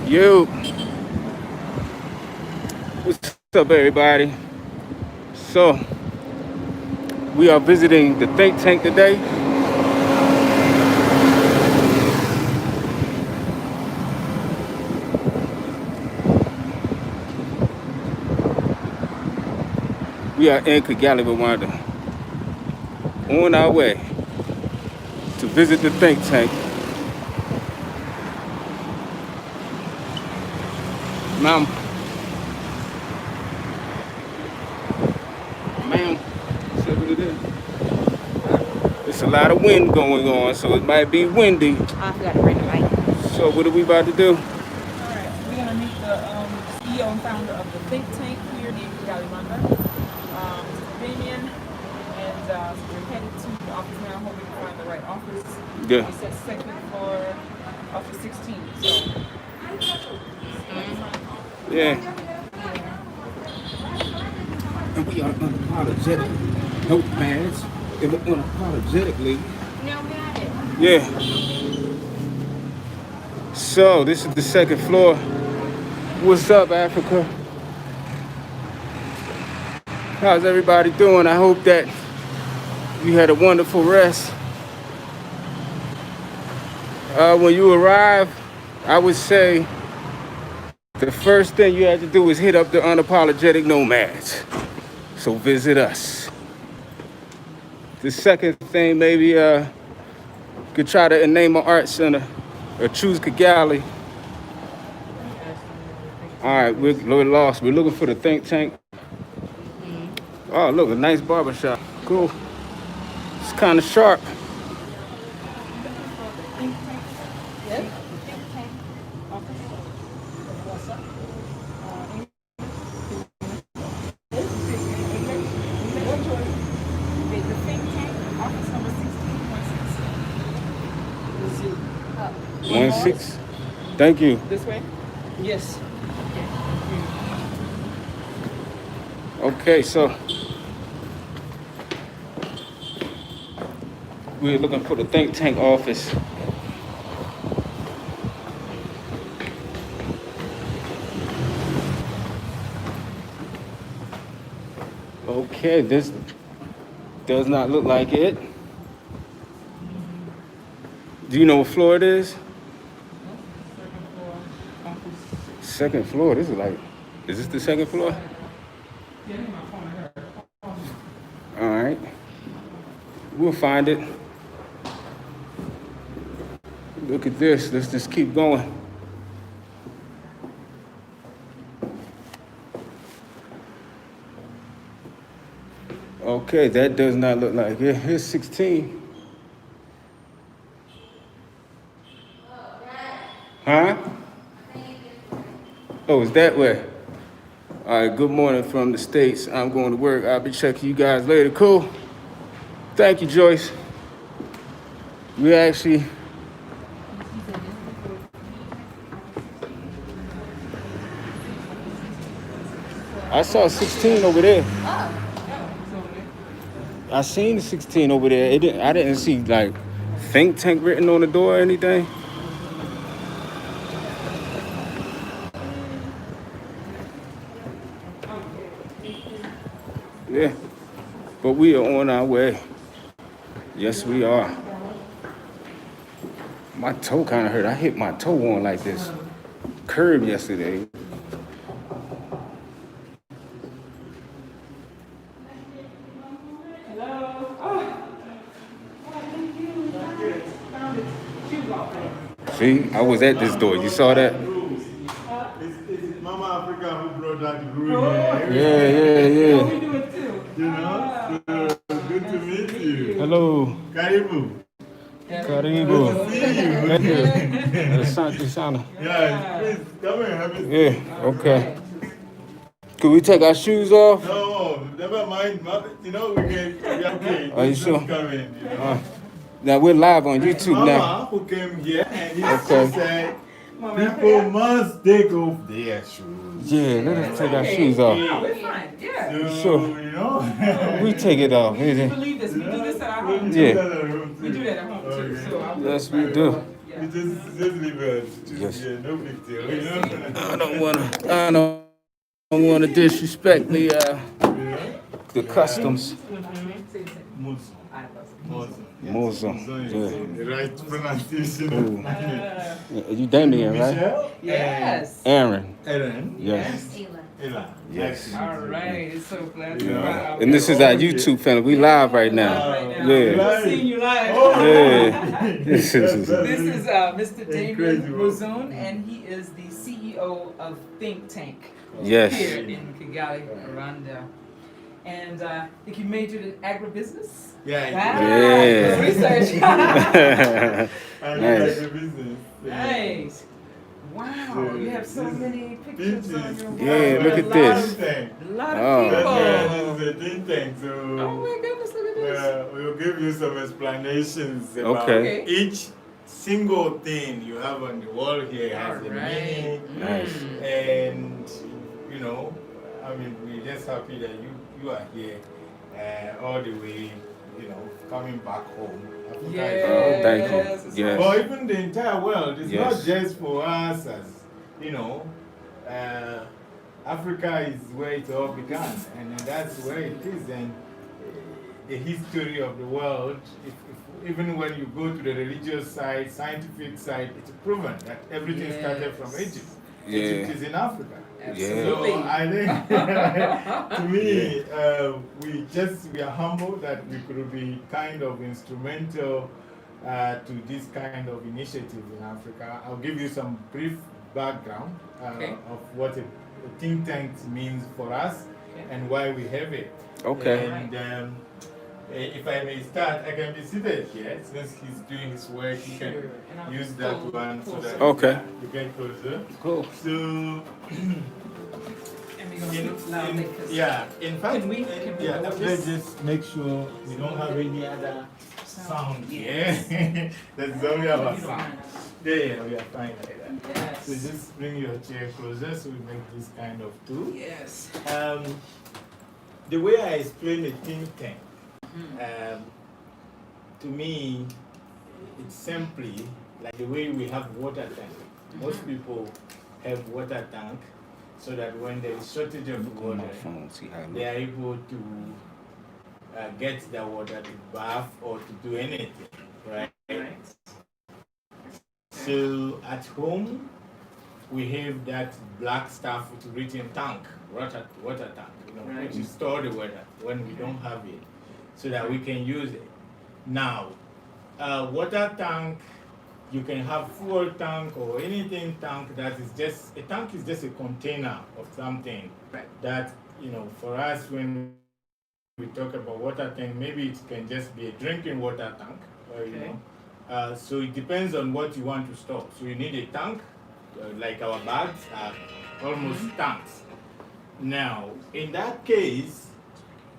Yo, what's up, everybody? So, we are visiting the think tank today. We are in Kigali, Rwanda, on our way to visit the think tank. Ma'am, see what it is? It's a lot of wind going on, so it might be windy. I forgot to bring the mic. So, what are we about to do? All right, we're gonna meet the CEO and founder of the think tank here in Kigali, Rwanda, Mr. Damien, and we're headed to the office now, hoping to find the right office. Yeah. We said second floor, office 16. So. Yeah. And we are unapologetic notepads. And unapologetically. No, got it. Yeah. So this is the second floor. What's up, Africa? How's everybody doing? I hope that you had a wonderful rest. When you arrive, I would say the first thing you have to do is hit up the unapologetic nomads. So visit us. The second thing, maybe you could try to name an art center or choose Kigali. All right, we're lost. We're looking for the think tank. Oh, look, a nice barbershop. Cool. It's kind of sharp. One six. Thank you. This way? Yes. Okay, so we're looking for the think tank office. Okay, this does not look like it. Do you know what floor it is? Second floor. This is like, is this the second floor? All right. We'll find it. Look at this. Let's just keep going. Okay, that does not look like it. Here's 16. Huh? Oh, it's that way. All right, good morning from the States. I'm going to work. I'll be checking you guys later. Cool. Thank you, Joyce. We actually... I saw 16 over there. I seen the 16 over there. I didn't see, like, think tank written on the door or anything. Yeah, but we are on our way. Yes, we are. My toe kind of hurt. I hit my toe on like this curb yesterday. Hello. Oh, thank you. Found it. Shoes off there. See, I was at this door. You saw that? It's Mama Africa who brought that groove Oh, here. Yeah. Oh, we do it too. You know? So good to meet you. Hello. Karibu. Karibu. See you. Asante sana. Yeah, please come and have it. Yeah, okay. Could we take our shoes off? No, never mind. You know, we can. Yeah, okay. Are you Just sure? come in, you know? Now we're live on YouTube now. Mama who came here and he Okay. said people must take off their shoes. Yeah, let us take our shoes off. Oh, we're fine. Yeah. So, Sure. you know? We take it off. We believe this. We do this at our home too. Yeah. Yeah. We do that at home too. So Yes, we do. Yeah. Yeah. You just leave it. Yes. Yeah, no big deal. You Yes. know? I don't wanna disrespect Yeah. the customs. Mouzoun. Mouzoun. Mouzoun. Mouzoun is the right pronunciation of my name. You Damien, right? Michelle? Yes. Aaron. Aaron? Yes. Ella. Yes. All right. It's so glad to be Yeah. out And this is our YouTube family. We live right now. right now. Yeah. We're seeing you live. Oh, Yeah. This is Mr. Damien Incredible. Mouzoun, and he is the CEO of Think Tank Yes. here in Kigali, Rwanda. And I think you majored in agribusiness. Yeah. Wow. Yeah. Good research. I Nice. like the business. Nice. Wow. You have so many pictures on your wall. Yeah, look at A lot this. of- A lot Oh. of That's people. why this is a think tank. So Oh my goodness, look at this. we'll give you some explanations about Okay. each single thing you have on the wall here has a meaning. Nice. And you know, I mean, we're just happy that you are here all the way, you know, coming back home. Africa is Oh, thank you. Yes. Yes. Or even the entire world. It's Yes. not just for us as, you know, Africa is where it all began, and that's where it is. And the history of the world, even when you go to the religious side, scientific side, it's proven that everything started from Egypt. Yeah. Egypt is in Africa. Absolutely. So I think, to me, we are humbled that we could be kind of instrumental to this kind of initiative in Africa. I'll give you some brief background of what a think tank means for us and why we have it. Okay. And if I may start, I can be seated here since he's doing his work. He can And I'll use that pull one so that Okay. you get closer. Cool. So, And we're going to speak loudly. 'Cause in fact, Can we let's just make sure we don't have any other sound here. That's only our you don't sound. mind. Yeah, we are fine like that. Yes. So just bring your chair closer so we make this kind of tool. Yes. The way I explain a think tank, to me, it's simply like the way we have water tank. Most people have water tank so that when there is shortage of On water, my phone, see how I they look. are able to get the water to bath or to do anything, right? Right. So at home, we have that black stuff with written tank, water tank, you know, Right. which is store the water when we don't have it, so that we can use it. Now, water tank, you can have fuel tank or anything tank that is just, a tank is just a container of something Right. that, you know, for us when we talk about water tank, maybe it can just be a drinking water tank, you Okay. know. So it depends on what you want to store. So you need a tank, like our bags are almost tanks. Now, in that case,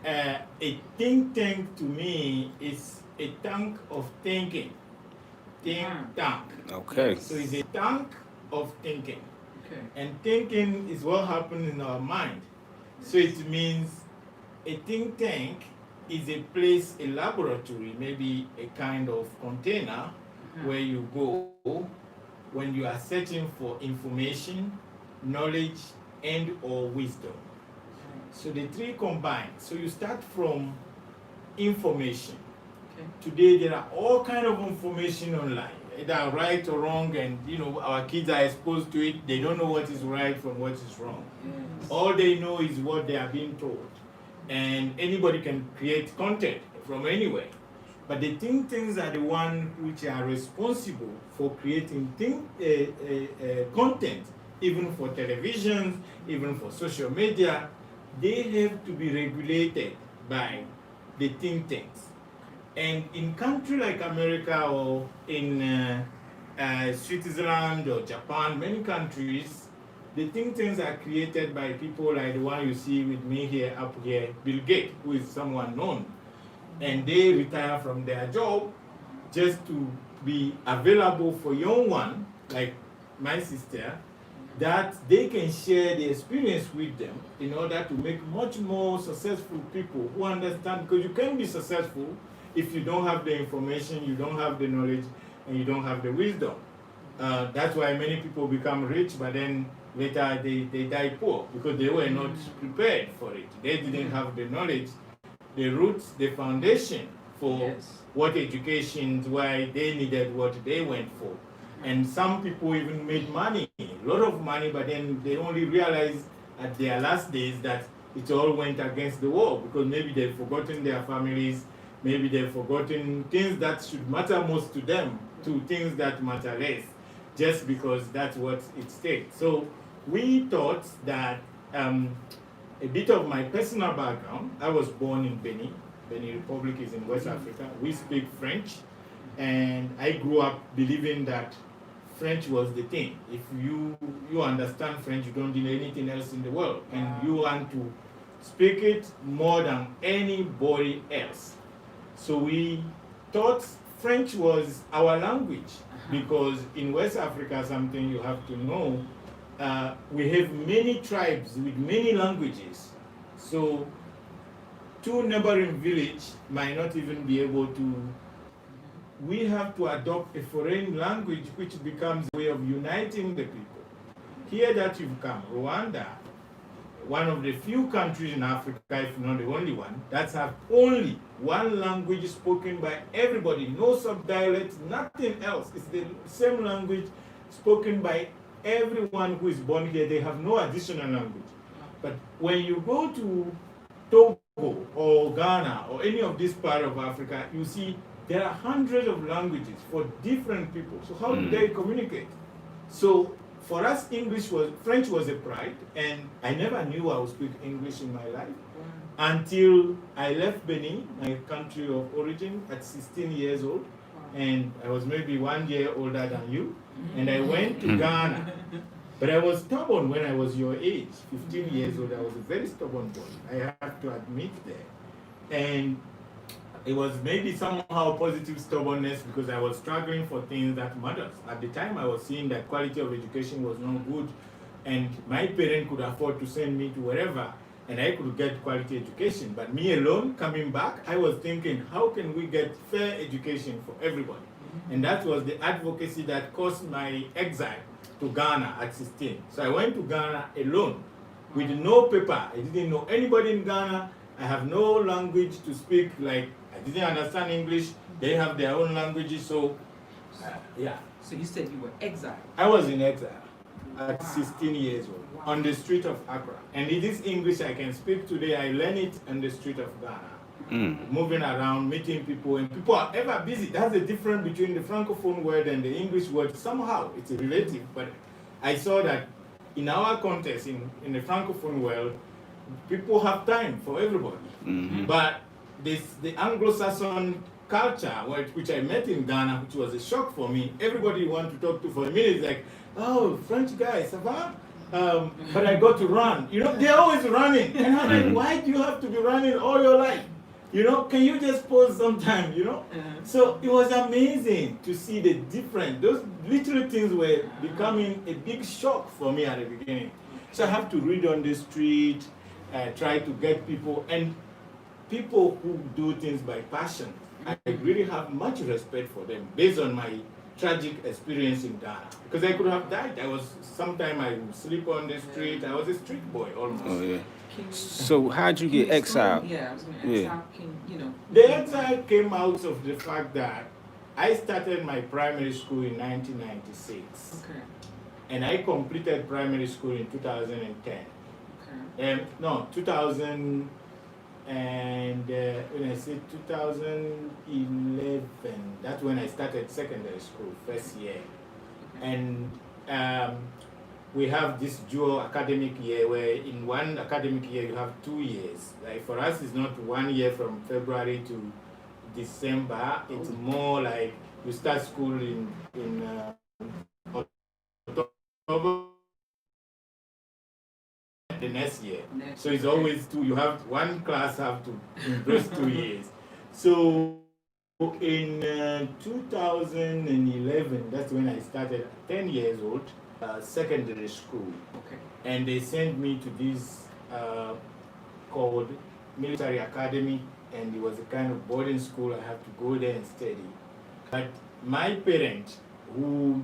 a think tank to me is a tank of thinking. Tank. Okay. So it's a tank of thinking. Okay. And thinking is what happens in our mind. So it means a think tank is a place, a laboratory, maybe a kind of container where you go when you are searching for information, knowledge, and or wisdom. So the three combined. So you start from information. Okay. Today there are all kind of information online, either right or wrong, and you know our kids are exposed to it. They don't know what is right from what is wrong. Yes. All they know is what they are being told, and anybody can create content from anywhere. But the think tanks are the ones which are responsible for creating content, even for television, even for social media. They have to be regulated by the think tanks. And in country like America or in Switzerland or Japan, many countries, the think tanks are created by people like the one you see with me here, up here, Bill Gates, who is someone known. And they retire from their job just to be available for young one, like my sister, that they can share the experience with them in order to make much more successful people who understand, because you can't be successful if you don't have the information, you don't have the knowledge, and you don't have the wisdom. That's why many people become rich, but then later they die poor because they were not prepared for it. They didn't have the knowledge, the roots, the foundation for what education, why they needed what they went for. And some people even made money, a lot of money, but then they only realized at their last days that it all went against the wall because maybe they've forgotten their families, maybe they've forgotten things that should matter most to them to things that matter less, just because that's what it takes. So we thought that a bit of my personal background, I was born in Benin. Benin Republic is in West Africa. We speak French, and I grew up believing that French was the thing. If you understand French, you don't need anything else in the world, and you want to speak it more than anybody else. So we thought French was our language, because in West Africa, something you have to know, we have many tribes with many languages. So two neighboring villages might not even be able to. We have to adopt a foreign language which becomes a way of uniting the people. Here that you've come, Rwanda, one of the few countries in Africa, if not the only one, that have only one language spoken by everybody, no subdialects, nothing else. It's the same language spoken by everyone who is born here. They have no additional language. But when you go to Togo or Ghana or any of this part of Africa, you see there are hundreds of languages for different people. So how do they communicate? So for us, French was a pride, and I never knew I would speak English in my life until I left Benin, my country of origin, at 16 years old, and I was maybe 1 year older than you, and I went to Ghana. But I was stubborn when I was your age, 15 years old. I was a very stubborn boy. I have to admit that. And it was maybe somehow positive stubbornness because I was struggling for things that matters. At the time, I was seeing that quality of education was not good, and my parent could afford to send me to wherever, and I could get quality education. But me alone, coming back, I was thinking, how can we get fair education for everybody? And that was the advocacy that caused my exile to Ghana at 16. So I went to Ghana alone with no paper. I didn't know anybody in Ghana. I have no language to speak. Like, I didn't understand English. They have their own languages. So, yeah. So you said you were exiled. I was in exile at 16 years old on the street of Accra. And it is English I can speak today. I learned it on the street of Ghana. Moving around, meeting people, and people are ever busy. That's the difference between the Francophone word and the English word. Somehow, it's relative, but I saw that in our context, in the Francophone world, people have time for everybody. But the Anglo-Saxon culture, which I met in Ghana, which was a shock for me, everybody you want to talk to for a minute is like, oh, French guy, ça va? But I got to run. You know, they're always running. And I'm like, why do you have to be running all your life? You know, can you just pause sometime, you know? So it was amazing to see the difference. Those little things were becoming a big shock for me at the beginning. So I have to read on the street, try to get people, and people who do things by passion. I really have much respect for them based on my tragic experience in Ghana. Because I could have died. Sometimes I would sleep on the street. I was a street boy almost. Oh, yeah. So how'd you get exiled? Yeah, I was going to exile. The exile came out of the fact that I started my primary school in 1996. Okay. And I completed primary school in 2010. Okay. No, 2000 and when I say 2011, that's when I started secondary school, first year. And we have this dual academic year where in one academic year you have 2 years. Like for us, it's not 1 year from February to December. It's more like you start school in October the next year. So it's always two. You have one class have to embrace 2 years. So in 2011, that's when I started, 10 years old, secondary school. Okay. And they sent me to this called Military Academy, and it was a kind of boarding school. I have to go there and study. But my parents, who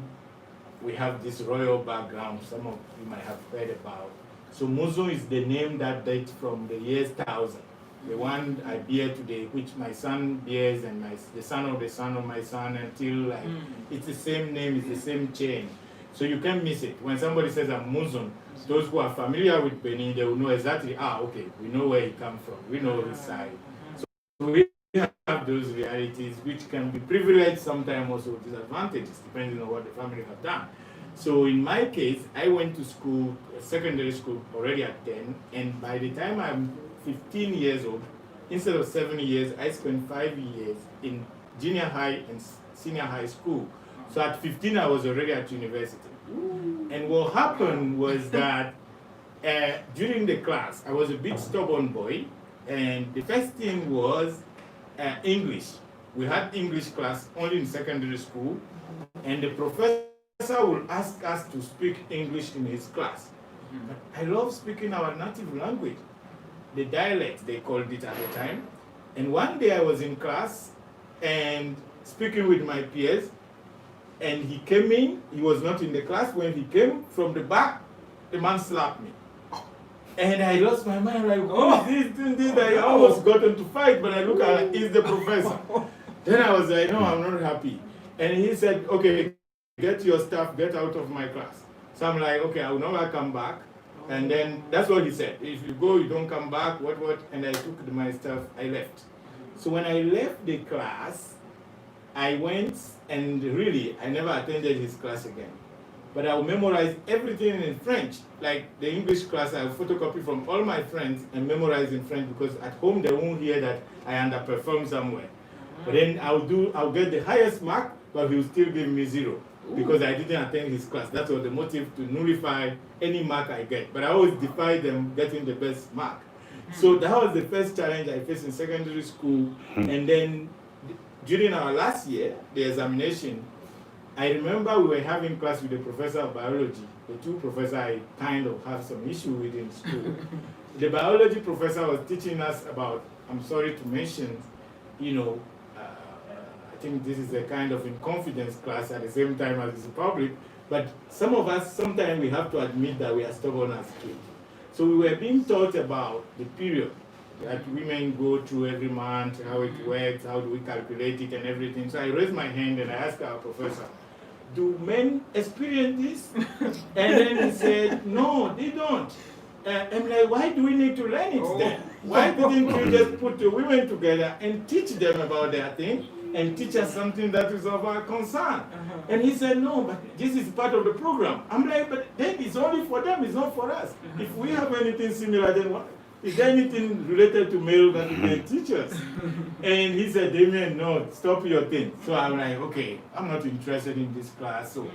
we have this royal background, some of you might have heard about. So Mouzoun is the name that dates from the years 1000. The one I bear today, which my son bears, and the son of my son, until it's the same name, it's the same chain. So you can't miss it. When somebody says I'm Mouzoun, those who are familiar with Benin, they will know exactly, okay, we know where he comes from, we know his side. So we have those realities, which can be privileged, sometimes also disadvantages, depending on what the family have done. So in my case, I went to school, secondary school, already at 10, and by the time I'm 15 years old, instead of 7 years, I spent 5 years in junior high and senior high school. So at 15, I was already at university. And what happened was that during the class, I was a bit stubborn boy, and the first thing was English. We had English class only in secondary school, and the professor would ask us to speak English in his class. But I love speaking our native language, the dialect they called it at the time. And one day I was in class and speaking with my peers, and he came in, he was not in the class. When he came from the back, the man slapped me. And I lost my mind, like, oh, this, I almost got into fight, but I look at he's the professor. Then I was like, no, I'm not happy. And he said, okay, get your stuff, get out of my class. So I'm like, okay, I will never come back. And then that's what he said. If you go, you don't come back, what. And I took my stuff, I left. So when I left the class, I went and really, I never attended his class again. But I will memorize everything in French. Like the English class, I will photocopy from all my friends and memorize in French, because at home they won't hear that I underperform somewhere. But then I'll get the highest mark, but he will still give me 0 because I didn't attend his class. That was the motive, to nullify any mark I get. But I always defy them getting the best mark. So that was the first challenge I faced in secondary school. And then during our last year, the examination, I remember we were having class with the professor of biology, the two professors I kind of have some issue with in school. The biology professor was teaching us about, I'm sorry to mention, I think this is a kind of in confidence class at the same time as it's public, but some of us, sometimes we have to admit that we are stubborn as kids. So we were being taught about the period that women go through every month, how it works, how do we calculate it and everything. So I raised my hand and I asked our professor, do men experience this? And then he said, no, they don't. I'm like, why do we need to learn it then? Why didn't you just put the women together and teach them about their thing and teach us something that is of our concern? And he said, no, but this is part of the program. I'm like, but then it's only for them, it's not for us. If we have anything similar, then what? Is there anything related to male that you can teach us? And he said, Damien, no, stop your thing. So I'm like, okay, I'm not interested in this class. So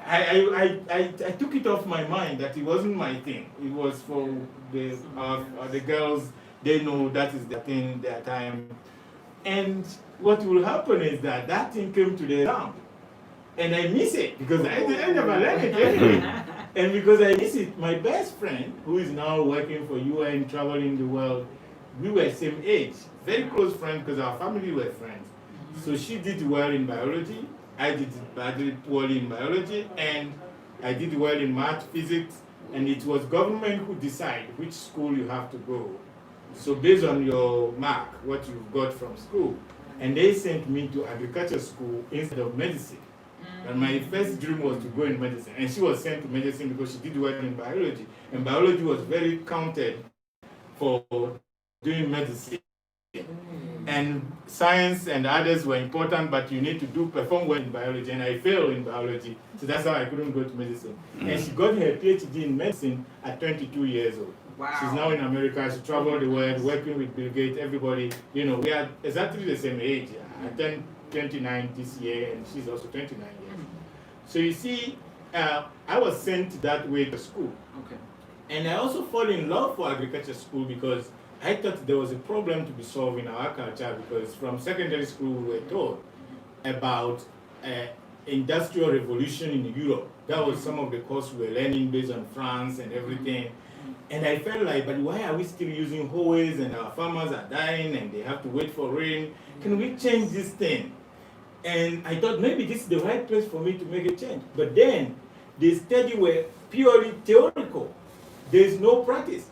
I took it off my mind that it wasn't my thing. It was for the girls. They know that is the thing, their time. And what will happen is that thing came to the exam. And I miss it because I never learned it anyway. And because I miss it, my best friend, who is now working for UN, traveling the world, we were same age, very close friends because our family were friends. So she did well in biology, I did poorly in biology, and I did well in math, physics, and it was government who decide which school you have to go. So based on your mark, what you got from school, and they sent me to agriculture school instead of medicine. And my first dream was to go in medicine. And she was sent to medicine because she did well in biology. And biology was very counted for doing medicine. And science and others were important, but you need to perform well in biology. And I failed in biology, so that's how I couldn't go to medicine. And she got her PhD in medicine at 22 years old. Wow. She's now in America. She traveled the world, working with Bill Gates, everybody. We are exactly the same age. I turned 29 this year, and she's also 29 years. So you see, I was sent that way to school. Okay. And I also fall in love for agriculture school because I thought there was a problem to be solved in our culture, because from secondary school we were taught about industrial revolution in Europe. That was some of the course we were learning based on France and everything. And I felt like, but why are we still using hoes and our farmers are dying and they have to wait for rain? Can we change this thing? And I thought maybe this is the right place for me to make a change. But then the study were purely theoretical. There's no practice.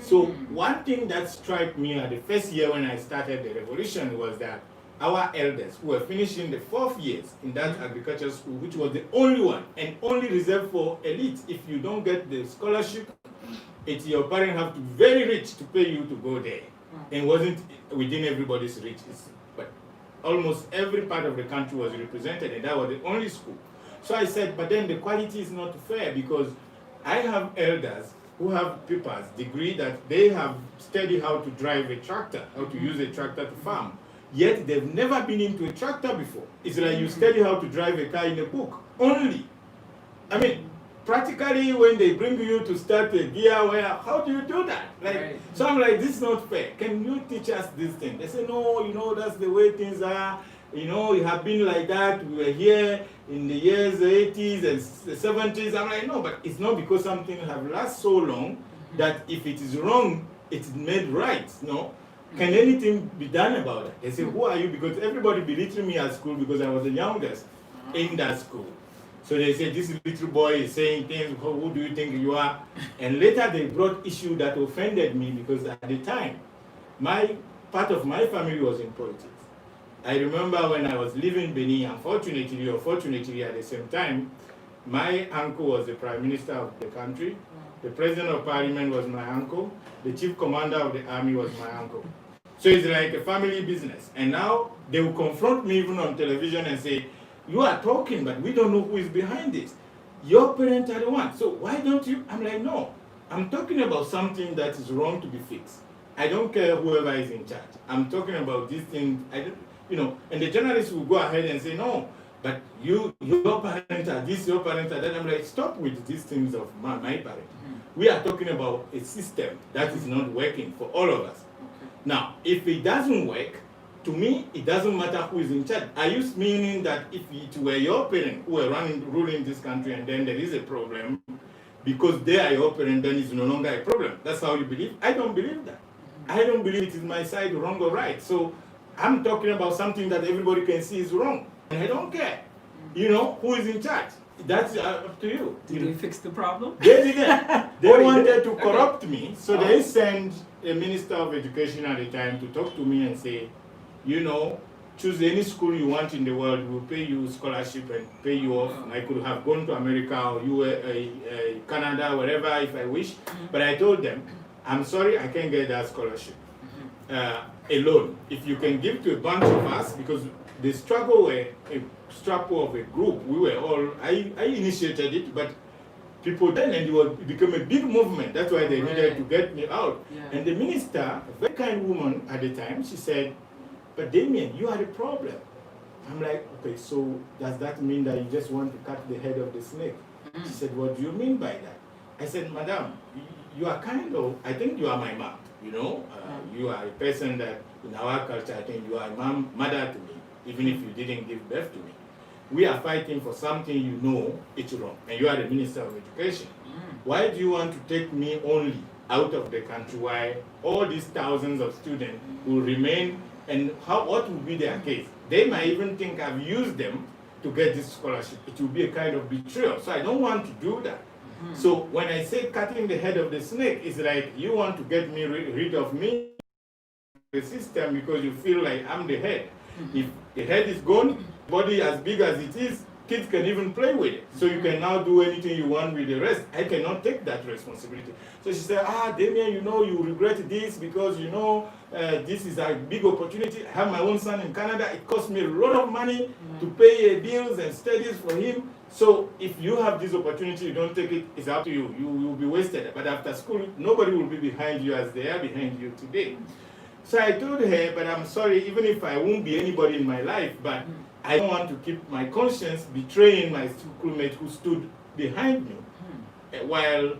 So one thing that struck me at the first year when I started the revolution was that our elders who were finishing the 4th years in that agriculture school, which was the only one and only reserved for elites. If you don't get the scholarship, it's your parents have to be very rich to pay you to go there. And wasn't within everybody's reach. But almost every part of the country was represented, and that was the only school. So I said, but then the quality is not fair, because I have elders who have papers, degree, that they have studied how to drive a tractor, how to use a tractor to farm. Yet they've never been into a tractor before. It's like you study how to drive a car in a book, only. I mean, practically when they bring you to start a gear, how do you do that? Like, right. So I'm like, this is not fair. Can you teach us this thing? They say, no, that's the way things are. You have been like that. We were here in the years 80s and 70s. I'm like, no, but it's not because something have lasted so long that if it is wrong, it's made right. No. Can anything be done about it? They say, who are you? Because everybody belittled me at school because I was the youngest in that school. So they said, this little boy is saying things, who do you think you are? And later they brought issue that offended me, because at the time, part of my family was in politics. I remember when I was leaving Benin, unfortunately or fortunately at the same time, my uncle was the prime minister of the country. The president of parliament was my uncle. The chief commander of the army was my uncle. So it's like a family business. And now they will confront me even on television and say, you are talking, but we don't know who is behind this. Your parents are the ones. So why don't you? I'm like, no. I'm talking about something that is wrong to be fixed. I don't care whoever is in charge. I'm talking about these things. And the journalists will go ahead and say, no, but your parents are this, your parents are that. I'm like, stop with these things of my parents. We are talking about a system that is not working for all of us. Now, if it doesn't work, to me, it doesn't matter who is in charge. Are you meaning that if it were your parents who were ruling this country and then there is a problem, because they are your parents, then it's no longer a problem? That's how you believe? I don't believe that. I don't believe it is my side wrong or right. So I'm talking about something that everybody can see is wrong. And I don't care. Who is in charge? That's up to you. Did they fix the problem? They didn't. They wanted to corrupt me. So they sent a minister of education at the time to talk to me and say, choose any school you want in the world, we'll pay you scholarship and pay you off. I could have gone to America or Canada, wherever, if I wish. But I told them, I'm sorry, I can't get that scholarship alone. If you can give to a bunch of us, because the struggle were a struggle of a group. We were all, I initiated it, but people then, and it became a big movement. That's why they needed to get me out. Yeah. And the minister, a very kind woman at the time, she said, but Damien, you are the problem. I'm like, okay, so does that mean that you just want to cut the head of the snake? She said, what do you mean by that? I said, madam, you are I think you are my mom, you are a person that in our culture, I think you are a mother to me, even if you didn't give birth to me. We are fighting for something it's wrong, and you are the Minister of Education. Why do you want to take me only out of the country while all these thousands of students will remain, and what will be their case? They might even think I've used them to get this scholarship. It will be a kind of betrayal, so I don't want to do that. So when I say cutting the head of the snake, it's like you want to get me rid of me, the system, because you feel like I'm the head. If the head is gone, body as big as it is, kids can even play with it. So you can now do anything you want with the rest. I cannot take that responsibility. So she said, Damien, you regret this because, this is a big opportunity. I have my own son in Canada. It costs me a lot of money to pay bills and studies for him. So if you have this opportunity, you don't take it, it's up to you. You will be wasted. But after school, nobody will be behind you as they are behind you today. So I told her, but I'm sorry, even if I won't be anybody in my life, but I don't want to keep my conscience betraying my schoolmate who stood behind me while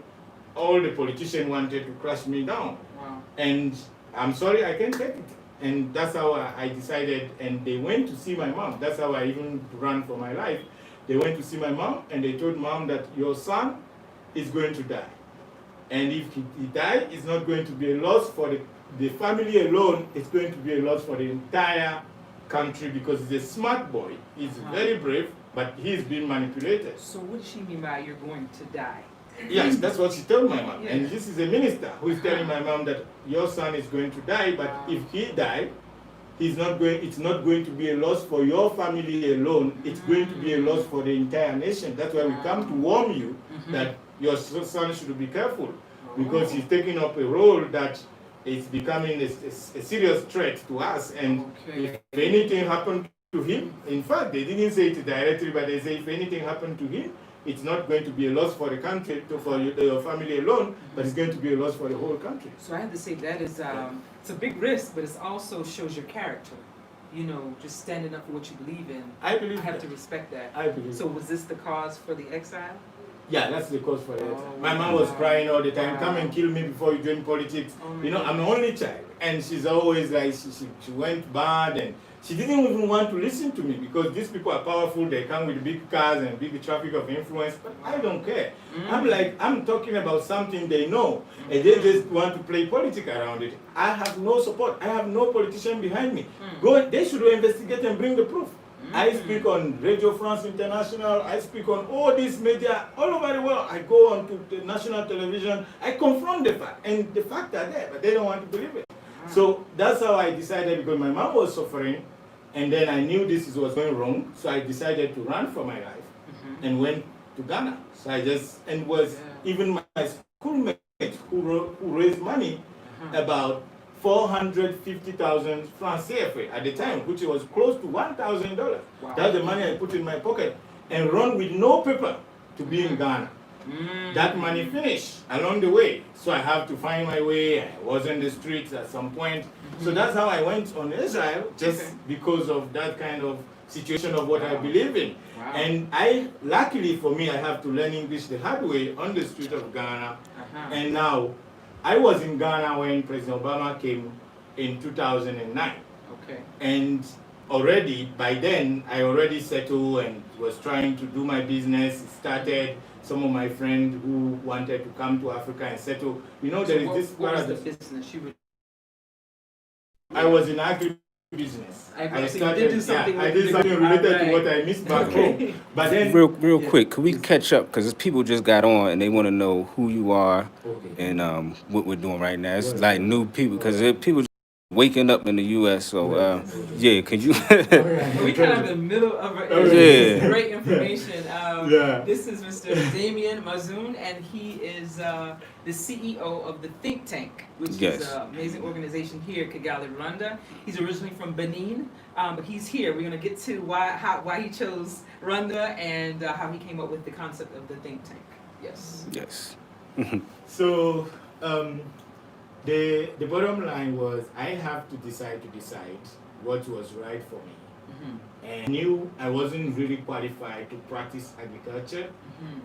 all the politicians wanted to crush me down. Wow. And I'm sorry, I can't take it. And that's how I decided, and they went to see my mom. That's how I even ran for my life. They went to see my mom, and they told mom that your son is going to die. And if he dies, it's not going to be a loss for the family alone, it's going to be a loss for the entire country because he's a smart boy. He's very brave, but he's been manipulated. So what does she mean by you're going to die? Yes, that's what she told my mom. Yeah. And this is a minister who is telling my mom that your son is going to die, but if he died, it's not going to be a loss for your family alone. It's going to be a loss for the entire nation. That's why we come to warn you that your son should be careful, because he's taking up a role that is becoming a serious threat to us. And if anything happened to him, in fact, they didn't say it directly, but they say if anything happened to him, it's not going to be a loss for the country, for your family alone, but it's going to be a loss for the whole country. So I have to say that is, it's a big risk, but it also shows your character. You know, just standing up for what you believe in. I believe I have that. to respect that. I believe. So was this the cause for the exile? Yeah, that's the cause for that. Oh, My mom was wow. crying all the time, Wow. come and kill me before you join politics. Oh my You know, I'm the gosh. only child. And she's always like, she went bad, and she didn't even want to listen to me because these people are powerful, they come with big cars and big traffic of influence, but I don't care. I'm talking about something they know, and they just want to play politics around it. I have no support, I have no politician behind me. They should investigate and bring the proof. I speak on Radio France International, I speak on all these media all over the world. I go on to the national television, I confront the fact, and the facts are there, but they don't want to believe it. So that's how I decided, because my mom was suffering, and then I knew this was going wrong, so I decided to run for my life and went to Ghana. So I just, and was even my schoolmate who raised money, about 450,000 francs CFA at the time, which was close to $1,000. Wow. That's the money I put in my pocket and run with no paper to be in Ghana. That money finished along the way, so I have to find my way. I was in the streets at some point. So that's how I went on exile, just because of that kind of situation of what I believe in. Wow. And luckily for me, I have to learn English the hard way on the street of Ghana. And now, I was in Ghana when President Obama came in 2009. Okay. And already, by then, I already settled and was trying to do my business. It started. Some of my friends who wanted to come to Africa and settle. You know, there is this What was the paradox. business you were? I was in agribusiness. So you did do something I did something related to what I missed back home. But then, Real quick, can we catch up? Because people just got on and they want to know who you are and what we're doing right now. It's like new people, because people just waking up in the U.S. So, yeah, could you? We kind of in the middle of our Yeah. great information. Yeah. This is Mr. Damien Mouzoun, and he is the CEO of the Think Tank, which Yes. is an amazing organization here in Kigali, Rwanda. He's originally from Benin, but he's here. We're going to get to why he chose Rwanda and how he came up with the concept of the Think Tank. Yes. Yes. so the bottom line was I have to decide what was right for me. And I knew I wasn't really qualified to practice agriculture,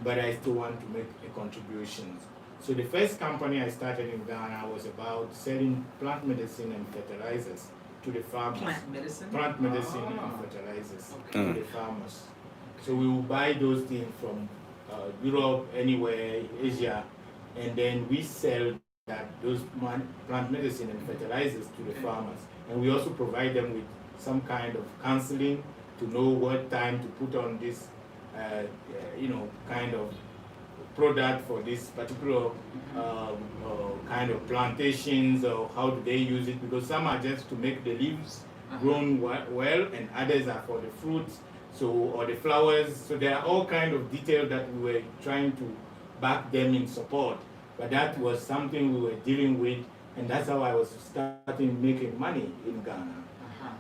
but I still want to make a contribution. So the first company I started in Ghana was about selling plant medicine and fertilizers to the farmers. Plant medicine? Plant medicine and fertilizers to the farmers. So we will buy those things from Europe, anywhere, Asia, and then we sell those plant medicine and fertilizers to the farmers. And we also provide them with some kind of counseling to know what time to put on this, kind of product for this particular kind of plantations, or how do they use it, because some are just to make the leaves grown well, and others are for the fruits, or the flowers. So there are all kinds of details that we were trying to back them in support. But that was something we were dealing with, and that's how I was starting making money in Ghana.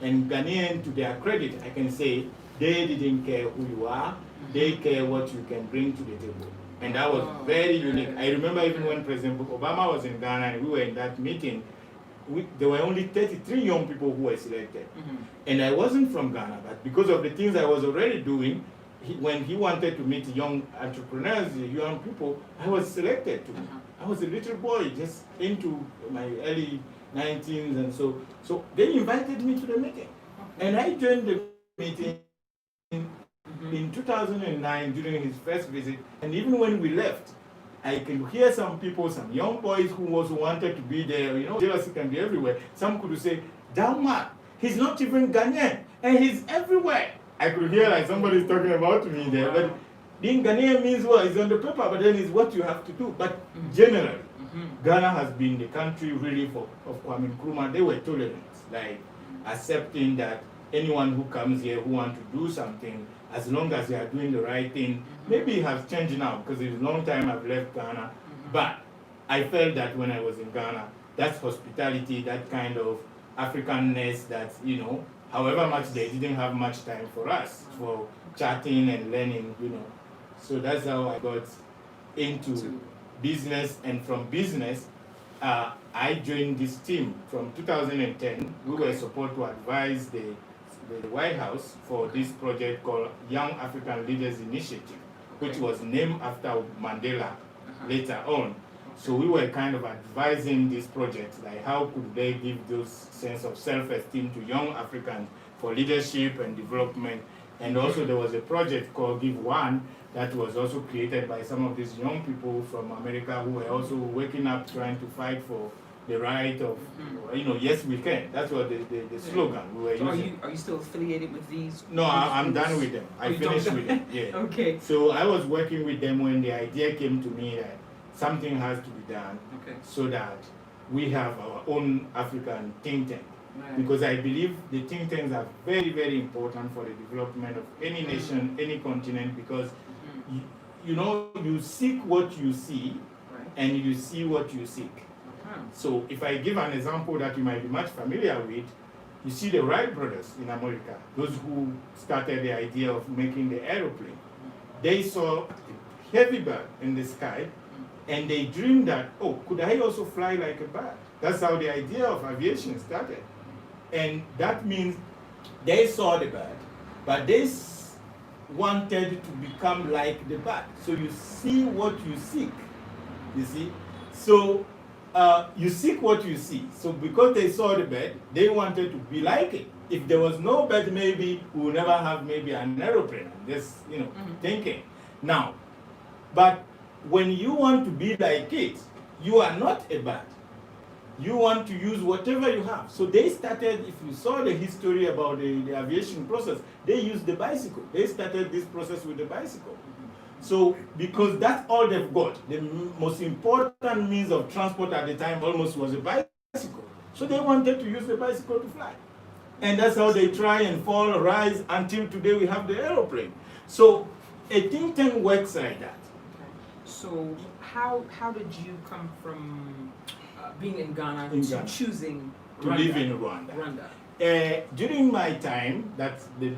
And Ghanaian, to their credit, I can say, they didn't care who you are, they care what you can bring to the table. And that was very unique. I remember even when President Obama was in Ghana and we were in that meeting, there were only 33 young people who were selected. And I wasn't from Ghana, but because of the things I was already doing, when he wanted to meet young entrepreneurs, young people, I was selected to. I was a little boy, just into my early 19s, and so they invited me to the meeting. And I joined the meeting in 2009 during his first visit, and even when we left, I could hear some people, some young boys who also wanted to be there. You know, jealousy can be everywhere. Some could say, "Down man, He's not even Ghanaian, and he's everywhere. I could hear like somebody's talking about me there, but being Ghanaian means well, it's on the paper, but then it's what you have to do. But generally, Ghana has been the country really of Kwame Nkrumah. They were tolerant, like accepting that anyone who comes here who wants to do something, as long as they are doing the right thing. Maybe it has changed now because it's a long time I've left Ghana, but I felt that when I was in Ghana, that's hospitality, that kind of Africanness that, you know, however much they didn't have much time for us, for chatting and learning, you know. So that's how I got into business, and from business, I joined this team from 2010. We were supposed to advise the White House for this project called Young African Leaders Initiative, which was named after Mandela later on. So we were kind of advising this project, like how could they give those sense of self-esteem to young Africans for leadership and development. And also there was a project called Give One that was also created by some of these young people from America who were also waking up trying to fight for the right of, you know, yes we can. That's what the slogan we were using. Are you still affiliated with these? No, I'm done with them. I finished with them. Yeah. Okay. So I was working with them when the idea came to me that something has to be done so that we have our own African think tank. Right. Because I believe the think tanks are very, very important for the development of any nation, any continent, because you know, you seek what you see, and you see what you seek. So if I give an example that you might be much familiar with, you see the Wright brothers in America, those who started the idea of making the aeroplane. They saw a heavy bird in the sky, and they dreamed that, oh, could I also fly like a bird? That's how the idea of aviation started. And that means they saw the bird, but they wanted to become like the bird. So you see what you seek, you see? So you seek what you see. So because they saw the bird, they wanted to be like it. If there was no bird, maybe we would never have maybe an aeroplane. Just, you know, thinking. Now, but when you want to be like it, you are not a bird. You want to use whatever you have. So they started, if you saw the history about the aviation process, they used the bicycle. They started this process with the bicycle. So, because that's all they've got, the most important means of transport at the time almost was a bicycle. So they wanted to use the bicycle to fly. And that's how they try and fall, rise, until today we have the aeroplane. So a think tank works like that. So how did you come from being in Ghana to choosing to live in Rwanda? During my time,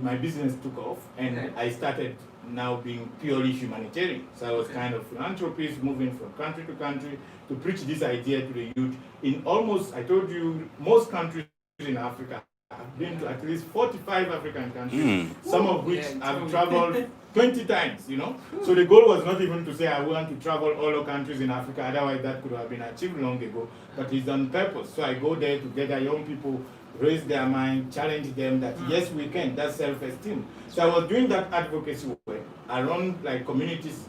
my business took off, and I started now being purely humanitarian. So I was kind of philanthropist, moving from country to country to preach this idea to the youth. In almost, I told you, most countries in Africa. I've been to at least 45 African countries, some of which I've traveled 20 times, you know. So the goal was not even to say I want to travel all the countries in Africa, otherwise that could have been achieved long ago, but it's on purpose. So I go there to gather young people, raise their mind, challenge them that yes, we can, that's self-esteem. So I was doing that advocacy work around like communities,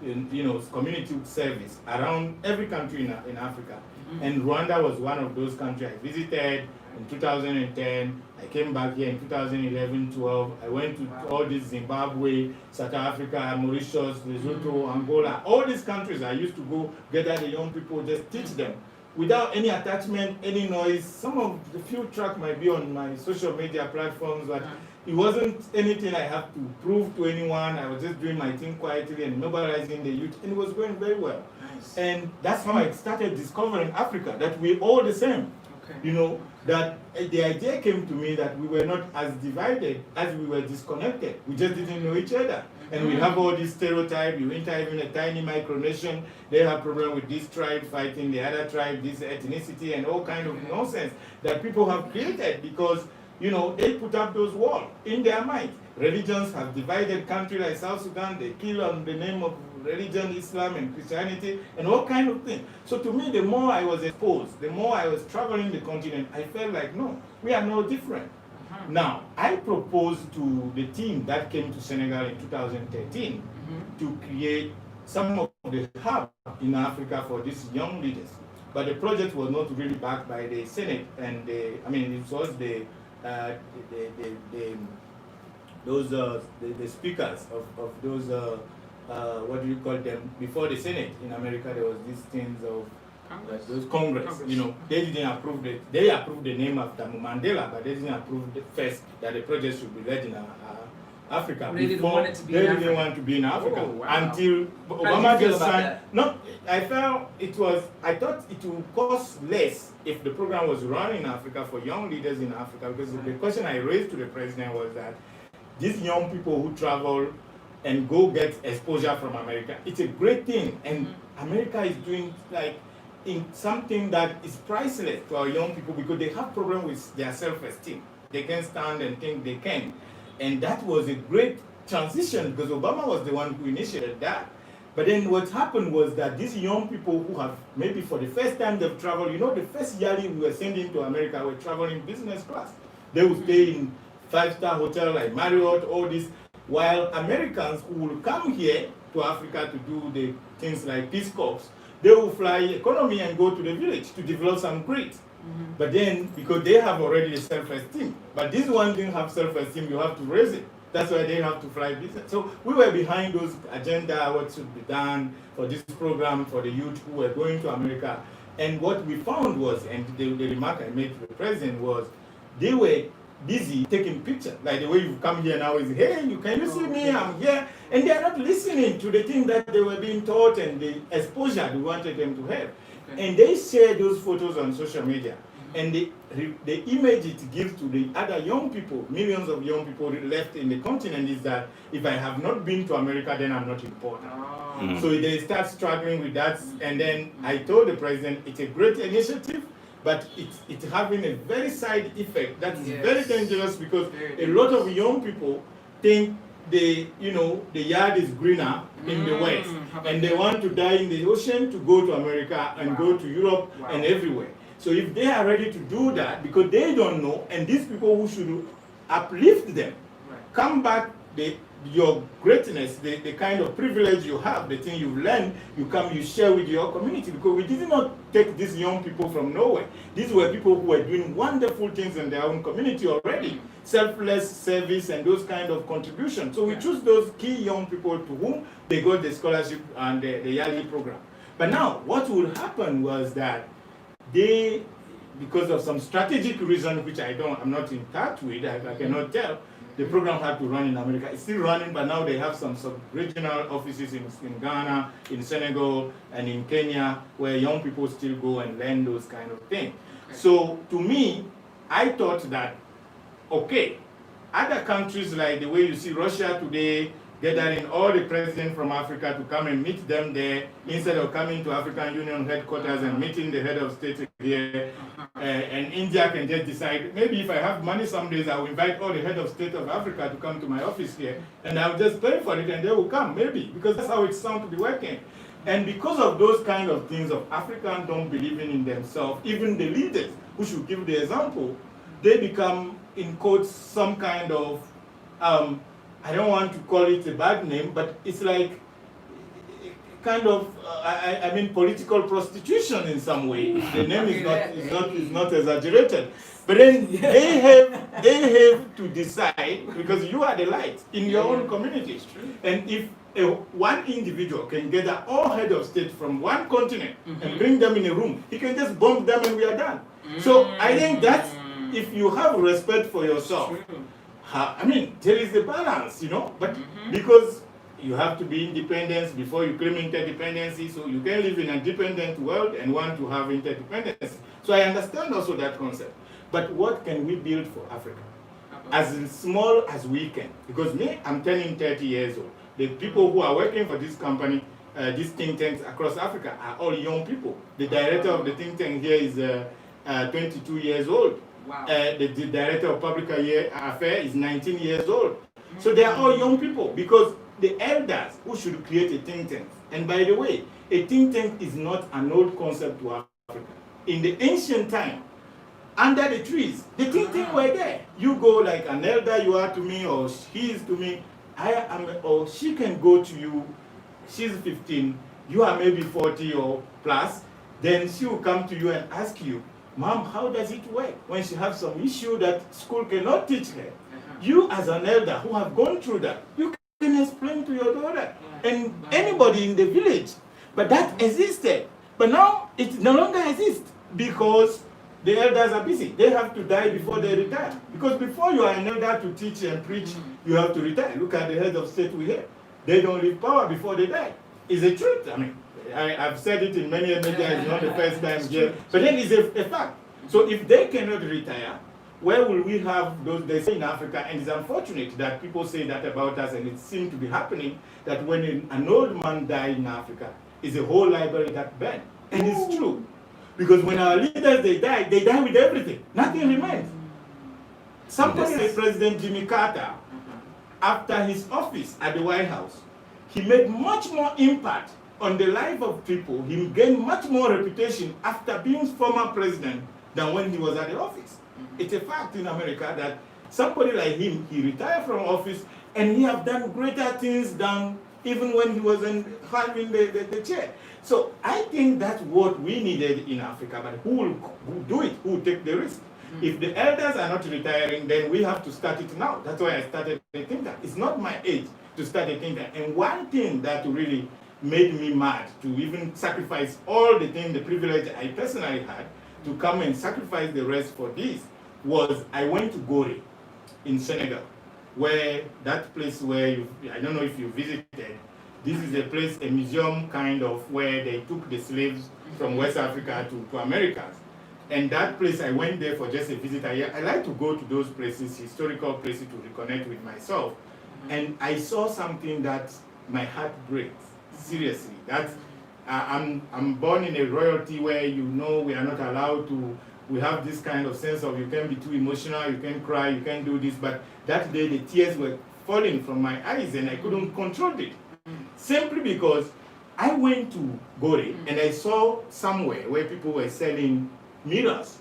you know, community service around every country in Africa. And Rwanda was one of those countries I visited. In 2010, I came back here in 2011, 12. I went to all these Zimbabwe, South Africa, Mauritius, Lesotho, Angola, all these countries. I used to go gather the young people, just teach them without any attachment, any noise. Some of the few tracks might be on my social media platforms, but it wasn't anything I have to prove to anyone. I was just doing my thing quietly and mobilizing the youth, and it was going very well. Nice. And that's how I started discovering Africa, that we're all the same. You know, that the idea came to me that we were not as divided as we were disconnected. We just didn't know each other. And we have all these stereotypes. You enter even a tiny micronation, they have problem with this tribe fighting the other tribe, this ethnicity, and all kind of nonsense that people have created because, you know, they put up those walls in their mind. Religions have divided countries like South Sudan. They kill on the name of religion, Islam and Christianity, and all kind of things. So to me, the more I was exposed, the more I was traveling the continent, I felt like, no, we are no different. Now, I proposed to the team that came to Senegal in 2013 to create some of the hub in Africa for these young leaders. But the project was not really backed by the Senate, and it was the uh, the, those the speakers of those what do you call them, before the Senate in America, there was these things of those Congress. You know, they didn't approve it. They approved the name after Mandela, but they didn't approve the first that the project should be led in Africa. They didn't want it to be They in didn't Africa. want to be in Africa Oh, wow. until How Obama did you feel just about signed. that? No, I felt it was. I thought it would cost less if the program was run in Africa for young leaders in Africa, because the question I raised to the president was that these young people who travel and go get exposure from America, it's a great thing, and America is doing like in something that is priceless to our young people, because they have problem with their self-esteem. They can stand and think they can, and that was a great transition because Obama was the one who initiated that. But then what happened was that these young people who have maybe for the first time they've traveled, you know, the first yearly we were sending to America were traveling business class. They would stay in five-star hotel like Marriott, all this, while Americans who will come here to Africa to do the things like Peace Corps, they will fly economy and go to the village to develop some grit. But then, because they have already the self-esteem, but this one didn't have self-esteem, you have to raise it. That's why they have to fly business. So we were behind those agenda, what should be done for this program for the youth who were going to America. And what we found was, and the remark I made to the president was, they were busy taking pictures. Like the way you come here now is, hey, can you see me? I'm here. And they are not listening to the thing that they were being taught and the exposure we wanted them to have. Okay. And they share those photos on social media. And the image it gives to the other young people, millions of young people left in the continent, is that if I have not been to America, then I'm not important. Oh. So they start struggling with that. And then I told the president, it's a great initiative, but it's having a very side effect that is very dangerous, because a lot of young people think the yard is greener in the West, and they want to die in the ocean to go to America and go to Europe and everywhere. So if they are ready to do that, because they don't know, and these people who should uplift them, come back, your greatness, the kind of privilege you have, the thing you've learned, you share with your community. Because we did not take these young people from nowhere. These were people who were doing wonderful things in their own community already. Selfless service and those kind of contributions. So we choose those key young people to whom they got the scholarship and the yearly program. But now, what will happen was that they, because of some strategic reason, which I'm not in touch with, I cannot tell, the program had to run in America. It's still running, but now they have some sub-regional offices in Ghana, in Senegal, and in Kenya, where young people still go and learn those kind of things. Okay. So to me, I thought that, okay, other countries like the way you see Russia today, gathering all the presidents from Africa to come and meet them there, instead of coming to African Union headquarters and meeting the head of state here. And India can just decide, maybe if I have money some days, I will invite all the head of state of Africa to come to my office here, and I'll just pay for it and they will come, maybe, because that's how it sounds to be working. And because of those kind of things of Africans don't believe in themselves, even the leaders who should give the example, they become, in quotes, some kind of, I don't want to call it a bad name, but it's like kind of, I mean, political prostitution in some way. The name is not exaggerated. But then they have to decide, because you are the light in your own community. And if one individual can gather all head of state from one continent and bring them in a room, he can just bomb them and we are done. So I think that if you have respect for yourself, I mean, there is a balance, but because you have to be independent before you claim interdependency, so you can live in a dependent world and want to have interdependence. So I understand also that concept. But what can we build for Africa? As small as we can. Because me, I'm turning 30 years old. The people who are working for this company, these think tanks across Africa, are all young people. The director of the think tank here is 22 years old. Wow. The director of public affairs is 19 years old. So they are all young people, because the elders who should create a think tank. And by the way, a think tank is not an old concept to Africa. In the ancient time, under the trees, the think tank were there. You go like an elder you are to me, or he is to me, or she can go to you, she's 15, you are maybe 40 or plus, then she will come to you and ask you, Mom, how does it work when she has some issue that school cannot teach her? You as an elder who have gone through that, you can explain to your daughter and anybody in the village. But that existed. But now it no longer exists because the elders are busy. They have to die before they retire. Because before you are an elder to teach and preach, you have to retire. Look at the heads of state we have. They don't leave power before they die. It's the truth. I mean, I've said it in many media, it's not the first time here. But then it's a fact. So if they cannot retire, where will we have those, they say in Africa, and it's unfortunate that people say that about us, and it seems to be happening, that when an old man dies in Africa, it's a whole library that burned. And it's true. Because when our leaders, they die with everything. Nothing remains. Somebody like President Jimmy Carter, after his office at the White House, he made much more impact on the life of people. He gained much more reputation after being former president than when he was at the office. It's a fact in America that somebody like him, he retired from office and he have done greater things than even when he was having the chair. So I think that's what we needed in Africa, but who will do it? Who will take the risk? If the elders are not retiring, then we have to start it now. That's why I started a think tank. It's not my age to start a think tank. And one thing that really made me mad to even sacrifice all the things, the privilege I personally had, to come and sacrifice the rest for this, was I went to Gore in Senegal, where that place where I don't know if you visited, this is a place, a museum kind of where they took the slaves from West Africa to Americas. And that place, I went there for just a visit. I like to go to those places, historical places, to reconnect with myself. And I saw something that my heart breaks, seriously. That's, I'm born in a royalty where we are not allowed to, we have this kind of sense of you can't be too emotional, you can't cry, you can't do this. But that day the tears were falling from my eyes and I couldn't control it. Simply because I went to Gore and I saw somewhere where people were selling mirrors,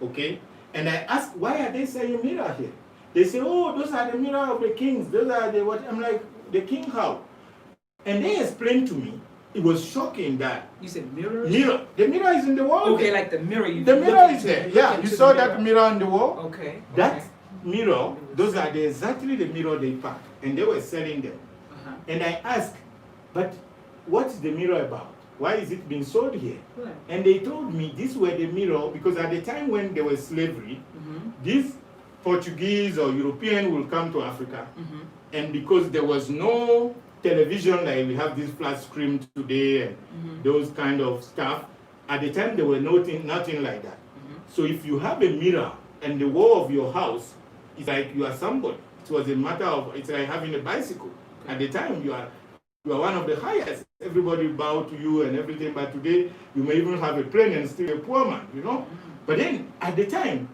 okay? And I asked, why are they selling mirror here? They say, oh, those are the mirror of the kings. Those are the what? I'm like, the king how? And they explained to me, it was shocking that. You said mirrors? Mirror. The mirror is in the wall. Okay, like the mirror. The mirror is there. Yeah, you saw that mirror on the wall? Okay. That mirror, those are exactly the mirror they packed. And they were selling them. And I asked, but what's the mirror about? Why is it being sold here? Right. And they told me these were the mirror, because at the time when there was slavery, these Portuguese or European will come to Africa, and because there was no television like we have this flat screen today and those kind of stuff, at the time there were nothing like that. So if you have a mirror and the wall of your house, it's like you are somebody. It was a matter of, it's like having a bicycle. At the time you are one of the highest. Everybody bow to you and everything, but today you may even have a plane and still a poor man, But then at the time,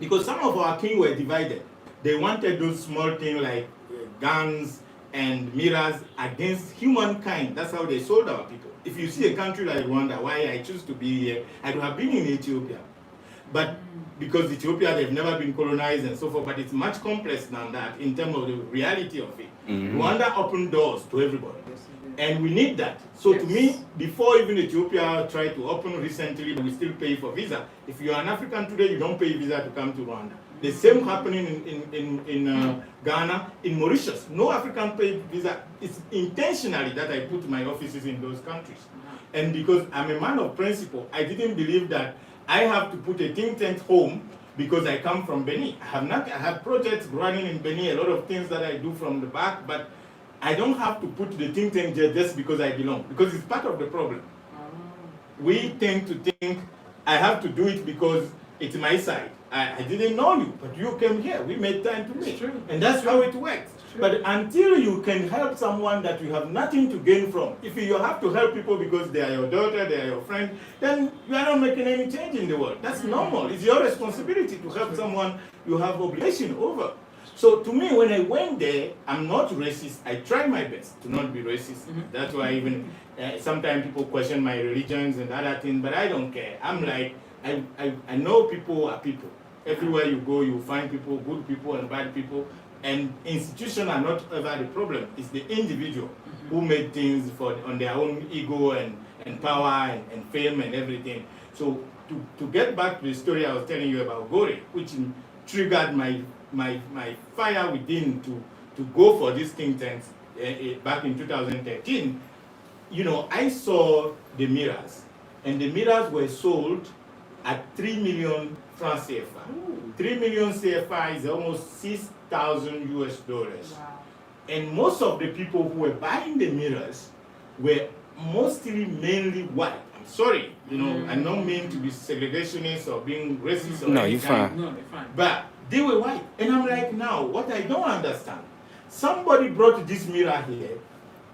because some of our kings were divided, they wanted those small things like guns and mirrors against humankind. That's how they sold our people. If you see a country like Rwanda, why I choose to be here, I would have been in Ethiopia. But because Ethiopia, they've never been colonized and so forth, but it's much complex than that in terms of the reality of it. Rwanda opened doors to everybody. And we need that. So to me, before even Ethiopia tried to open recently, we still pay for visa. If you are an African today, you don't pay visa to come to Rwanda. The same happening in Ghana, in Mauritius. No African paid visa. It's intentionally that I put my offices in those countries. And because I'm a man of principle, I didn't believe that I have to put a think tank home because I come from Benin. I have projects running in Benin, a lot of things that I do from the back, but I don't have to put the think tank there just because I belong, because it's part of the problem. We tend to think I have to do it because it's my side. I didn't know you, but you came here. We made time to meet. And that's how it works. But until you can help someone that you have nothing to gain from, if you have to help people because they are your daughter, they are your friend, then you are not making any change in the world. That's normal. It's your responsibility to help someone you have obligation over. So to me, when I went there, I'm not racist. I try my best to not be racist. That's why even sometimes people question my religions and other things, but I don't care. I'm like, I know people are people. Everywhere you go, you find people, good people and bad people. And institutions are not ever the problem. It's the individual who made things on their own ego and power and fame and everything. So to get back to the story I was telling you about Gore, which triggered my fire within to go for these think tanks back in 2013, I saw the mirrors, and the mirrors were sold at 3 million francs CFA. Ooh. 3 million CFA is almost 6,000 US dollars. Wow. And most of the people who were buying the mirrors were mainly white. I'm sorry, I'm not meant to be segregationist or being racist. No, you're fine. No, they're fine. But they were white. And I'm like, now, what I don't understand, somebody brought this mirror here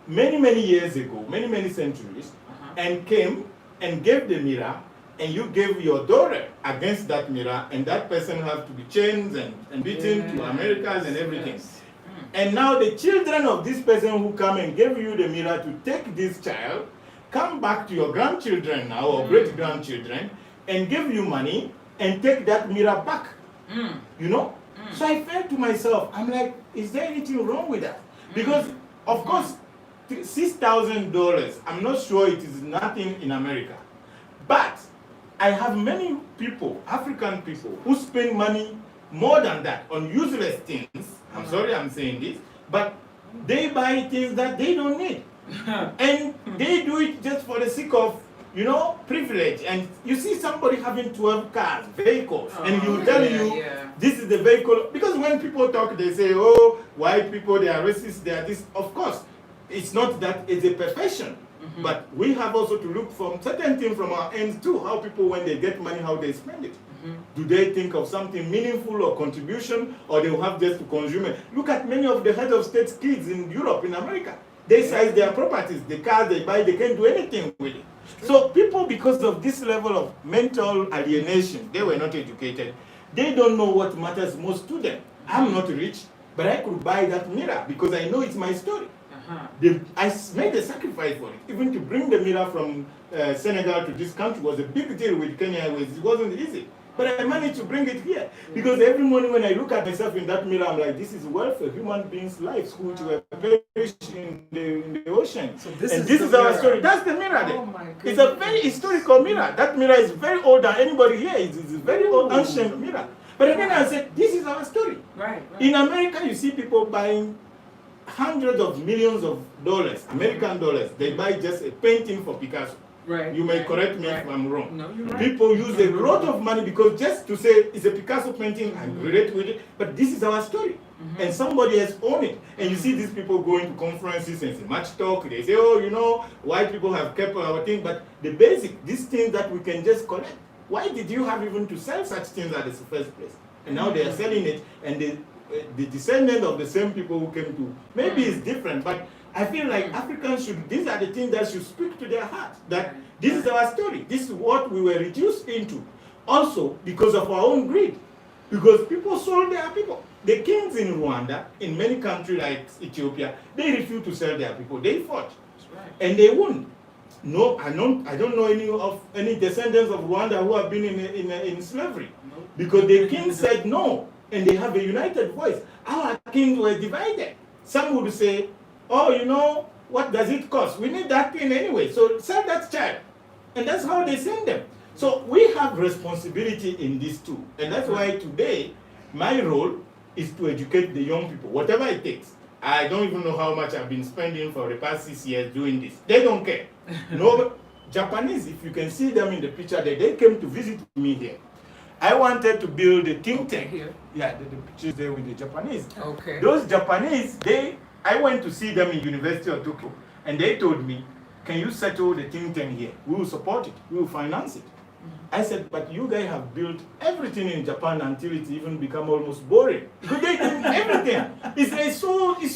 many years ago, many centuries, and came and gave the mirror, and you gave your daughter against that mirror, and that person has to be chained and beaten to Americans and everything. Yes. And now the children of this person who come and gave you the mirror to take this child, come back to your grandchildren now, or great-grandchildren, and give you money and take that mirror back. So I felt to myself, I'm like, is there anything wrong with that? Because, of course, $6,000, I'm not sure it is nothing in America. But I have many people, African people, who spend money more than that on useless things. I'm sorry I'm saying this, but they buy things that they don't need. And they do it just for the sake of, privilege. And you see somebody having 12 cars, vehicles, and he will tell you, this is the vehicle. Because when people talk, they say, oh, white people, they are racist, they are this. Of course, it's not that it's a profession. But we have also to look for certain things from our ends too. How people, when they get money, how they spend it. Do they think of something meaningful or contribution, or they will have just to consume it? Look at many of the head of state's kids in Europe, in America. They size their properties, the cars they buy, they can't do anything with it. So people, because of this level of mental alienation, they were not educated. They don't know what matters most to them. I'm not rich, but I could buy that mirror because I know it's my story. I made a sacrifice for it. Even to bring the mirror from Senegal to this country was a big deal with Kenya Airways. It wasn't easy. But I managed to bring it here. Because every morning when I look at myself in that mirror, I'm like, this is welfare, human beings' lives, which were perished in the ocean. So this is our story. That's the mirror there. Oh it's a very historical mirror. That mirror is very old than anybody here. It's a very old, ancient mirror. But again, I said, this is our story. Right. In America, you see people buying hundreds of millions of dollars, American dollars. They buy just a painting for Picasso. Right. You may correct me if I'm wrong. No, you're right. People use a lot of money because just to say it's a Picasso painting, I relate with it, but this is our story. And somebody has owned it. And you see these people going to conferences and say, much talk. They say, oh, white people have kept our thing. But the basic, these things that we can just collect. Why did you have even to sell such things at the first place? And now they are selling it, and the descendant of the same people who came to, maybe it's different, but I feel like Africans these are the things that should speak to their heart, that this is our story, this is what we were reduced into. Also, because of our own greed, because people sold their people. The kings in Rwanda, in many countries like Ethiopia, they refused to sell their people, they fought, and they won. No, I don't know any descendants of Rwanda who have been in slavery, because the king said no, and they have a united voice. Our kings were divided. Some would say, oh, what does it cost? We need that thing anyway, so sell that child. And that's how they send them. So we have responsibility in this too. And that's why today, my role is to educate the young people, whatever it takes. I don't even know how much I've been spending for the past 6 years doing this. They don't care. No, Japanese, if you can see them in the picture, they came to visit me here. I wanted to build a think tank. Here. Yeah, the pictures there with the Japanese. Okay. Those Japanese, I went to see them in University of Tokyo, and they told me, can you settle the think tank here? We will support it. We will finance it. I said, but you guys have built everything in Japan until it even become almost boring. Because they do everything. It's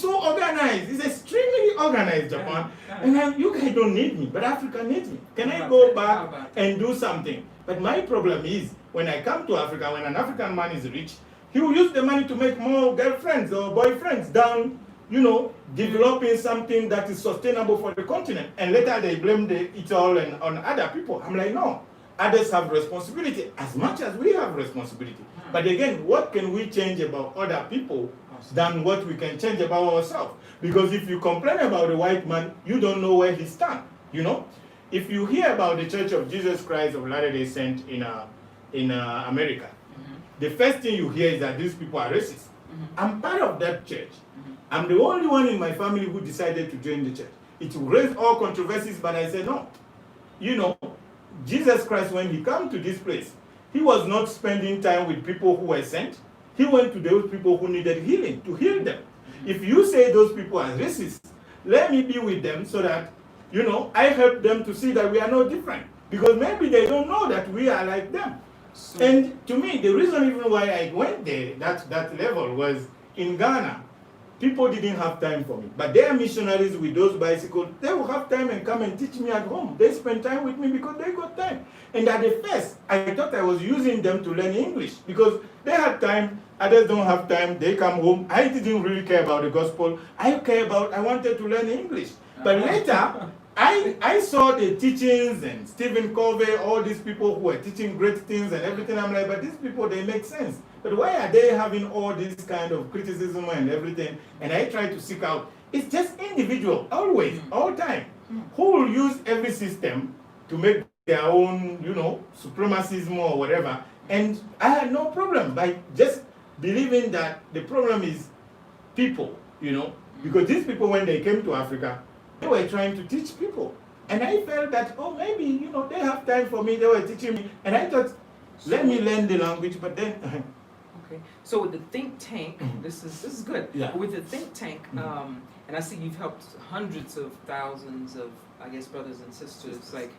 so organized. It's extremely organized, Japan. And you guys don't need me, but Africa needs me. Can I go back and do something? But my problem is, when I come to Africa, when an African man is rich, he will use the money to make more girlfriends or boyfriends than, developing something that is sustainable for the continent. And later they blame it all on other people. I'm like, no. Others have responsibility as much as we have responsibility. But again, what can we change about other people than what we can change about ourselves? Because if you complain about a white man, you don't know where he stands, if you hear about the Church of Jesus Christ of Latter-day Saints in America, the first thing you hear is that these people are racist. I'm part of that church. I'm the only one in my family who decided to join the church. It raised all controversies, but I said no. You know, Jesus Christ, when he came to this place, he was not spending time with people who were sent. He went to those people who needed healing, to heal them. If you say those people are racist, let me be with them so that, you know, I help them to see that we are no different. Because maybe they don't know that we are like them. So, and to me, the reason even why I went there, that level, was in Ghana. People didn't have time for me. But their missionaries with those bicycles, they will have time and come and teach me at home. They spend time with me because they got time. And at the first, I thought I was using them to learn English because they had time, others don't have time, they come home. I didn't really care about the gospel. I wanted to learn English. But later, I saw the teachings and Stephen Covey, all these people who were teaching great things and everything. I'm like, but these people, they make sense. But why are they having all this kind of criticism and everything? And I try to seek out. It's just individual, always, all time, who will use every system to make their own, you know, supremacism or whatever. And I had no problem by just believing that the problem is people, you know, because these people, when they came to Africa, they were trying to teach people. And I felt that, oh, maybe, you know, they have time for me, they were teaching me. And I thought, let me learn the language, but then... Okay, so with the think tank, this is good. Yeah. With the think tank, and I see you've helped hundreds of thousands of, I guess, brothers and sisters. Like,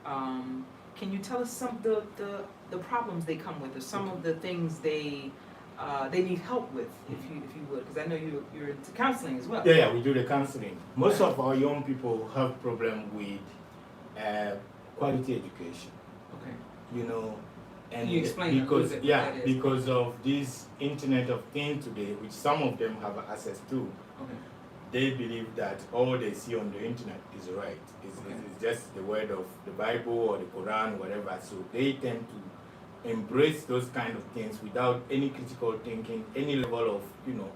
can you tell us some of the problems they come with, or some of the things they need help with, if you would, because I know you're into counseling as well. Yeah, we do the counseling. Most of our young people have problem with quality education. Okay. You know. And can you explain because that is? Because of this Internet of Things today, which some of them have access to, okay. They believe that all they see on the internet is right. It's just the word of the Bible or the Quran, whatever. So they tend to embrace those kind of things without any critical thinking, any level of, you know,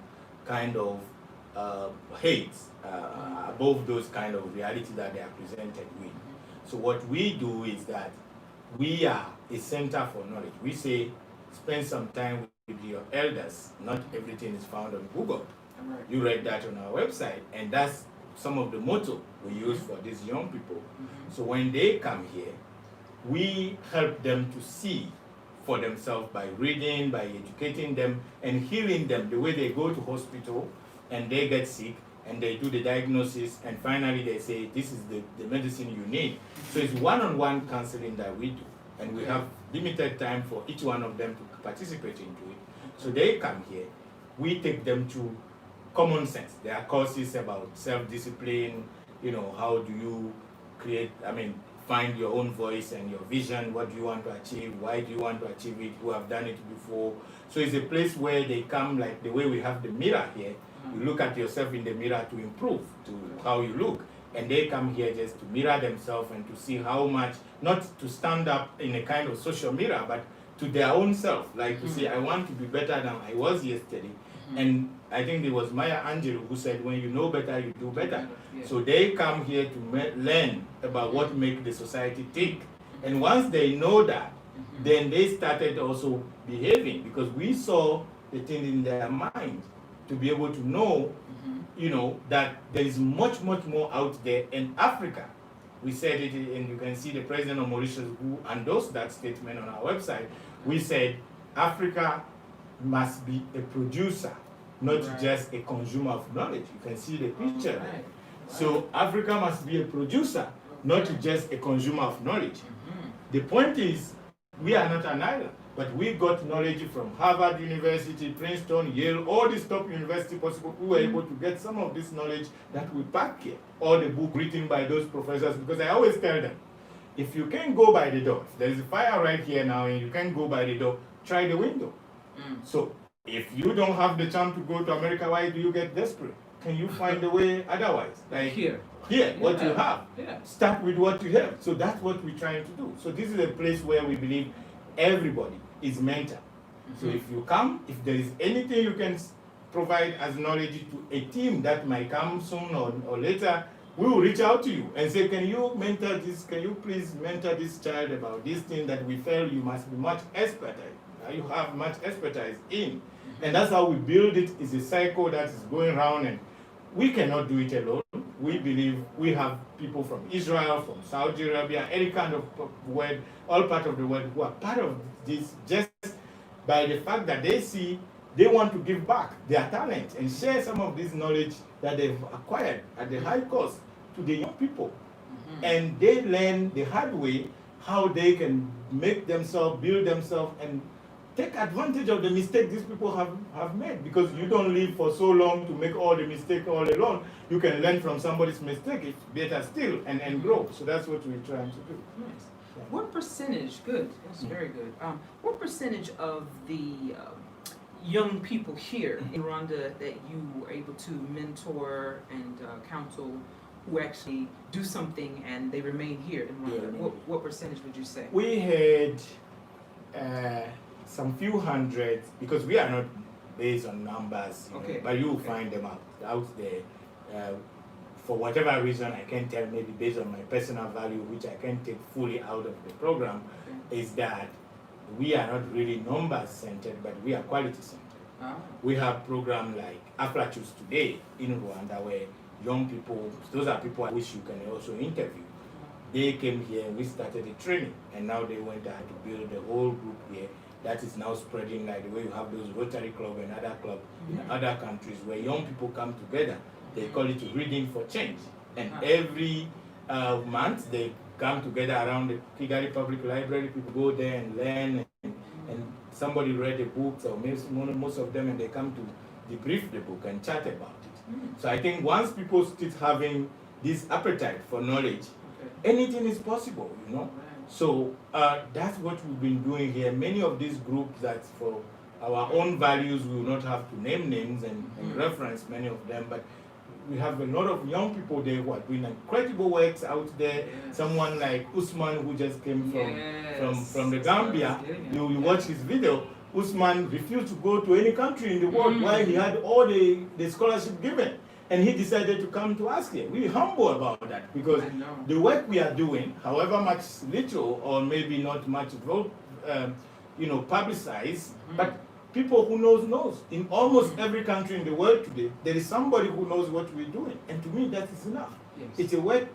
kind of hate above those kind of reality that they are presented with. So what we do is that we are a center for knowledge. We say, spend some time with your elders. Not everything is found on Google. Right. You read that on our website, and that's some of the motto we use for these young people. So when they come here, we help them to see for themselves by reading, by educating them, and healing them the way they go to hospital and they get sick and they do the diagnosis, and finally they say, this is the medicine you need. So it's one-on-one counseling that we do, and we have limited time for each one of them to participate into it. So they come here, we take them to common sense. There are courses about self-discipline, you know, how do you create, find your own voice and your vision, what do you want to achieve, why do you want to achieve it, who have done it before. So it's a place where they come, like the way we have the mirror here, you look at yourself in the mirror to improve to how you look. And they come here just to mirror themselves and to see how much, not to stand up in a kind of social mirror, but to their own self, like to say, I want to be better than I was yesterday. And I think it was Maya Angelou who said, when you know better, you do better. Yeah. So they come here to learn about what makes the society tick. And once they know that, then they started also behaving, because we saw the thing in their mind to be able to know, you know, that there is much, much more out there in Africa. We said it, and you can see the president of Mauritius who endorsed that statement on our website. We said Africa must be a producer, not just a consumer of knowledge. You can see the picture there. So Africa must be a producer, not just a consumer of knowledge. The point is, we are not an island, but we got knowledge from Harvard University, Princeton, Yale, all these top universities possible. We were able to get some of this knowledge that we pack here. All the book written by those professors, because I always tell them, if you can't go by the door, there is a fire right here now and you can't go by the door, try the window. So if you don't have the chance to go to America, why do you get desperate? Can you find a way otherwise? Like Here, what you have. Yeah. Start with what you have. So that's what we're trying to do. So this is a place where we believe everybody is mentor. So if you come, if there is anything you can provide as knowledge to a team that might come soon or later, we will reach out to you and say, can you mentor this, can you please mentor this child about this thing that we feel you must be much expertise, you have much expertise in. And that's how we build it. It's a cycle that is going around, and we cannot do it alone. We believe we have people from Israel, from Saudi Arabia, any kind of world, all part of the world who are part of this just by the fact that they see they want to give back their talent and share some of this knowledge that they've acquired at the high cost to the young people. And they learn the hard way how they can make themselves, build themselves, and take advantage of the mistake these people have made, because you don't live for so long to make all the mistake all alone. You can learn from somebody's mistake, it's better still, and grow. So that's what we're trying to do. Nice. What percentage, good, that's very good. What percentage of the young people here in Rwanda that you were able to mentor and counsel who actually do something and they remain here in Rwanda? Yeah. What percentage would you say? We had some few hundreds, because we are not based on numbers, Okay. but you will find them out there. For whatever reason, I can't tell, maybe based on my personal value, which I can't take fully out of the program, is that we are not really numbers centered, but we are quality centered. We have programs like Choose Today in Rwanda, where young people, those are people I wish you can also interview. They came here and we started a training, and now they went ahead to build a whole group here that is now spreading, like the way you have those Rotary Club and other clubs in other countries where young people come together. They call it Reading for Change. And every month they come together around the Kigali Public Library. People go there and learn, and somebody read the books, or maybe most of them, and they come to debrief the book and chat about it. So I think once people start having this appetite for knowledge, anything is possible, So that's what we've been doing here. Many of these groups, that for our own values, we will not have to name names and reference many of them, but we have a lot of young people there who are doing incredible works out there. Someone like Usman, who just came from the Gambia, you watch his video. Usman refused to go to any country in the world while he had all the scholarship given. And he decided to come to us here. We're humble about that, because the work we are doing, however much little or maybe not much publicized, but people who knows. In almost every country in the world today, there is somebody who knows what we're doing. And to me, that is enough. Yes. It's a work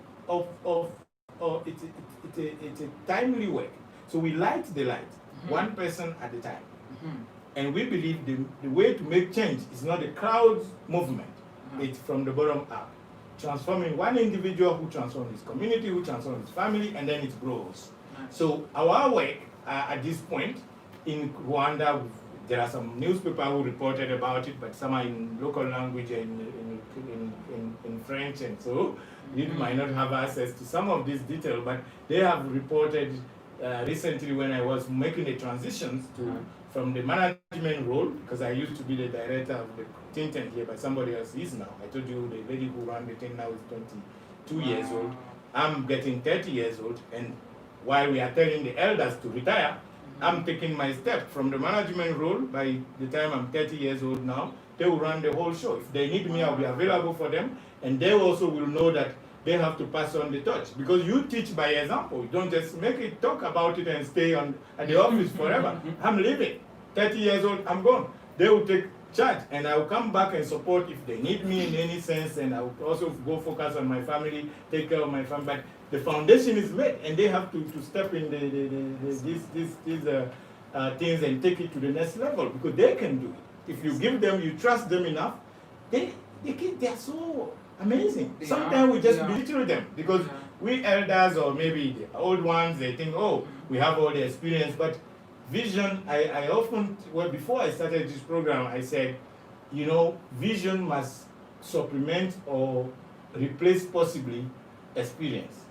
it's a timely work. So we light the light, one person at a time. And we believe the way to make change is not a crowd movement. It's from the bottom up. Transforming one individual who transforms his community, who transforms his family, and then it grows. So our work at this point in Rwanda, there are some newspapers who reported about it, but some are in local language and in French, and so you might not have access to some of these details, but they have reported recently, when I was making the transitions from the management role, because I used to be the director of the think tank here, but somebody else is now. I told you the lady who ran the thing now is 22 years old. I'm getting 30 years old, and while we are telling the elders to retire, I'm taking my step from the management role. By the time I'm 30 years old now, they will run the whole show. If they need me, I'll be available for them, and they also will know that they have to pass on the torch, because you teach by example. You don't just make it, talk about it, and stay at the office forever. I'm leaving. 30 years old, I'm gone. They will take charge, and I will come back and support if they need me in any sense, and I will also go focus on my family, take care of my family. But the foundation is made, and they have to step in these things and take it to the next level, because they can do it. If you give them, you trust them enough, they are so amazing. Sometimes we just belittle them, because we elders, or maybe the old ones, they think, oh, we have all the experience. But vision, I often, before I started this program, I said, vision must supplement or replace possibly experience.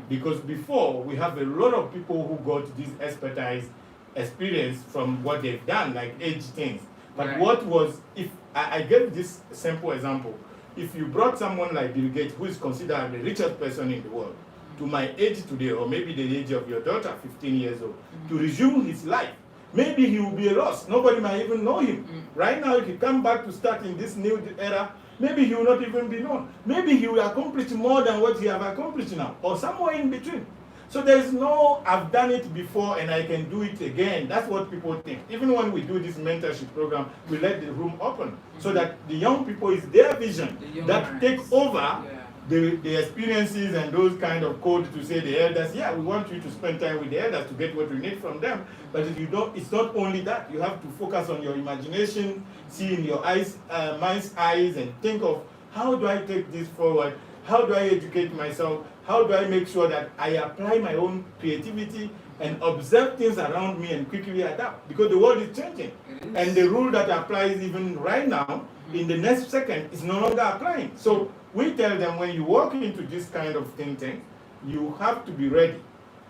Because before, we have a lot of people who got this expertise, experience from what they've done, like age things. But what was, if I gave this simple example, if you brought someone like Bill Gates, who is considered the richest person in the world, to my age today, or maybe the age of your daughter, 15 years old, to resume his life, maybe he will be lost. Nobody might even know him. Right now, if he come back to start in this new era, Maybe he will not even be known. Maybe he will accomplish more than what he have accomplished now, or somewhere in between. So there's no, I've done it before and I can do it again. That's what people think. Even when we do this mentorship program, we let the room open so that the young people, is their vision that take over the experiences and those kind of codes to say the elders, yeah, we want you to spend time with the elders to get what we need from them. But if you don't, it's not only that. You have to focus on your imagination, see in your eyes, mind's eyes, and think of, how do I take this forward? How do I educate myself? How do I make sure that I apply my own creativity and observe things around me and quickly adapt? Because the world is changing. And the rule that applies even right now, in the next second, is no longer applying. So we tell them, when you walk into this kind of think tank, you have to be ready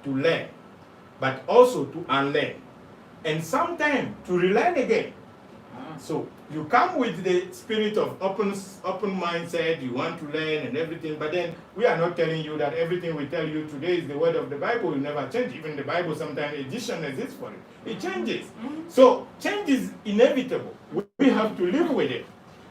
to learn, but also to unlearn. And sometimes to relearn again. So you come with the spirit of open mindset, you want to learn and everything, but then we are not telling you that everything we tell you today is the word of the Bible, will never change. Even the Bible, sometimes edition exists for it. It changes. So change is inevitable. We have to live with it.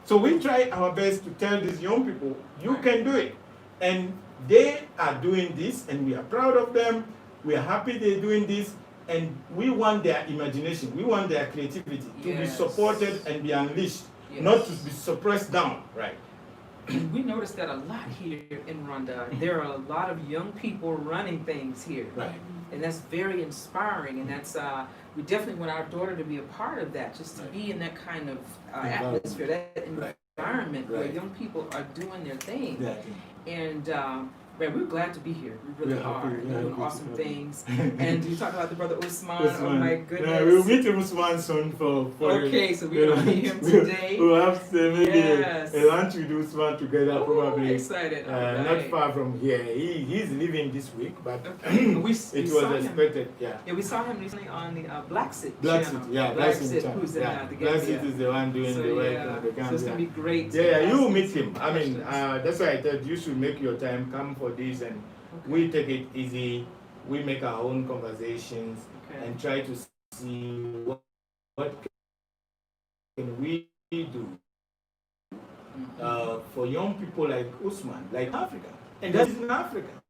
So we try our best to tell these young people, you can do it. And they are doing this, and we are proud of them. We are happy they're doing this. And we want their imagination, we want their creativity to be supported and be unleashed, not to be suppressed down, right? We noticed that a lot here in Rwanda. There are a lot of young people running things here. Right. And that's very inspiring, and that's, we definitely want our daughter to be a part of that, just to be in that kind of atmosphere, that environment where young people are doing their thing. And man, we're glad to be here. We really are. You're doing awesome things. And you talked about the brother Usman. Oh my goodness. Yeah, we'll meet Usman soon for okay, so we're going to meet him today. We'll have maybe a lunch with Usman together, probably. Excited. Not far from here. He's leaving this week, but we it was expected. Yeah, we saw him recently on the Black Sit. Black Sit, yeah. Black Sit, who's in the Black Sit is the one doing the work in the Gambia. So it's going to be great. Yeah, you will meet him. I mean, that's why I said you should make your time, come for this, and we take it easy. We make our own conversations and try to see what can we do for young people like Usman, like Africa. And that's in Africa.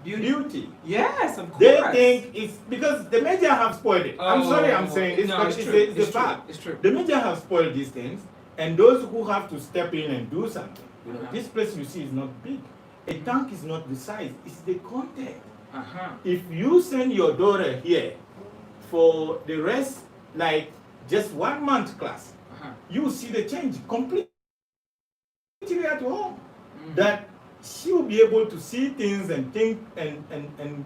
Beauty. Yes, of course. They think it's because the media have spoiled it. I'm sorry I'm saying this, but it's the fact. It's true. The media have spoiled these things, and those who have to step in and do something. You know, this place you see is not big. A tank is not the size, it's the content. If you send your daughter here for the rest, like just 1 month class, you see the change completely at home. That she will be able to see things and think and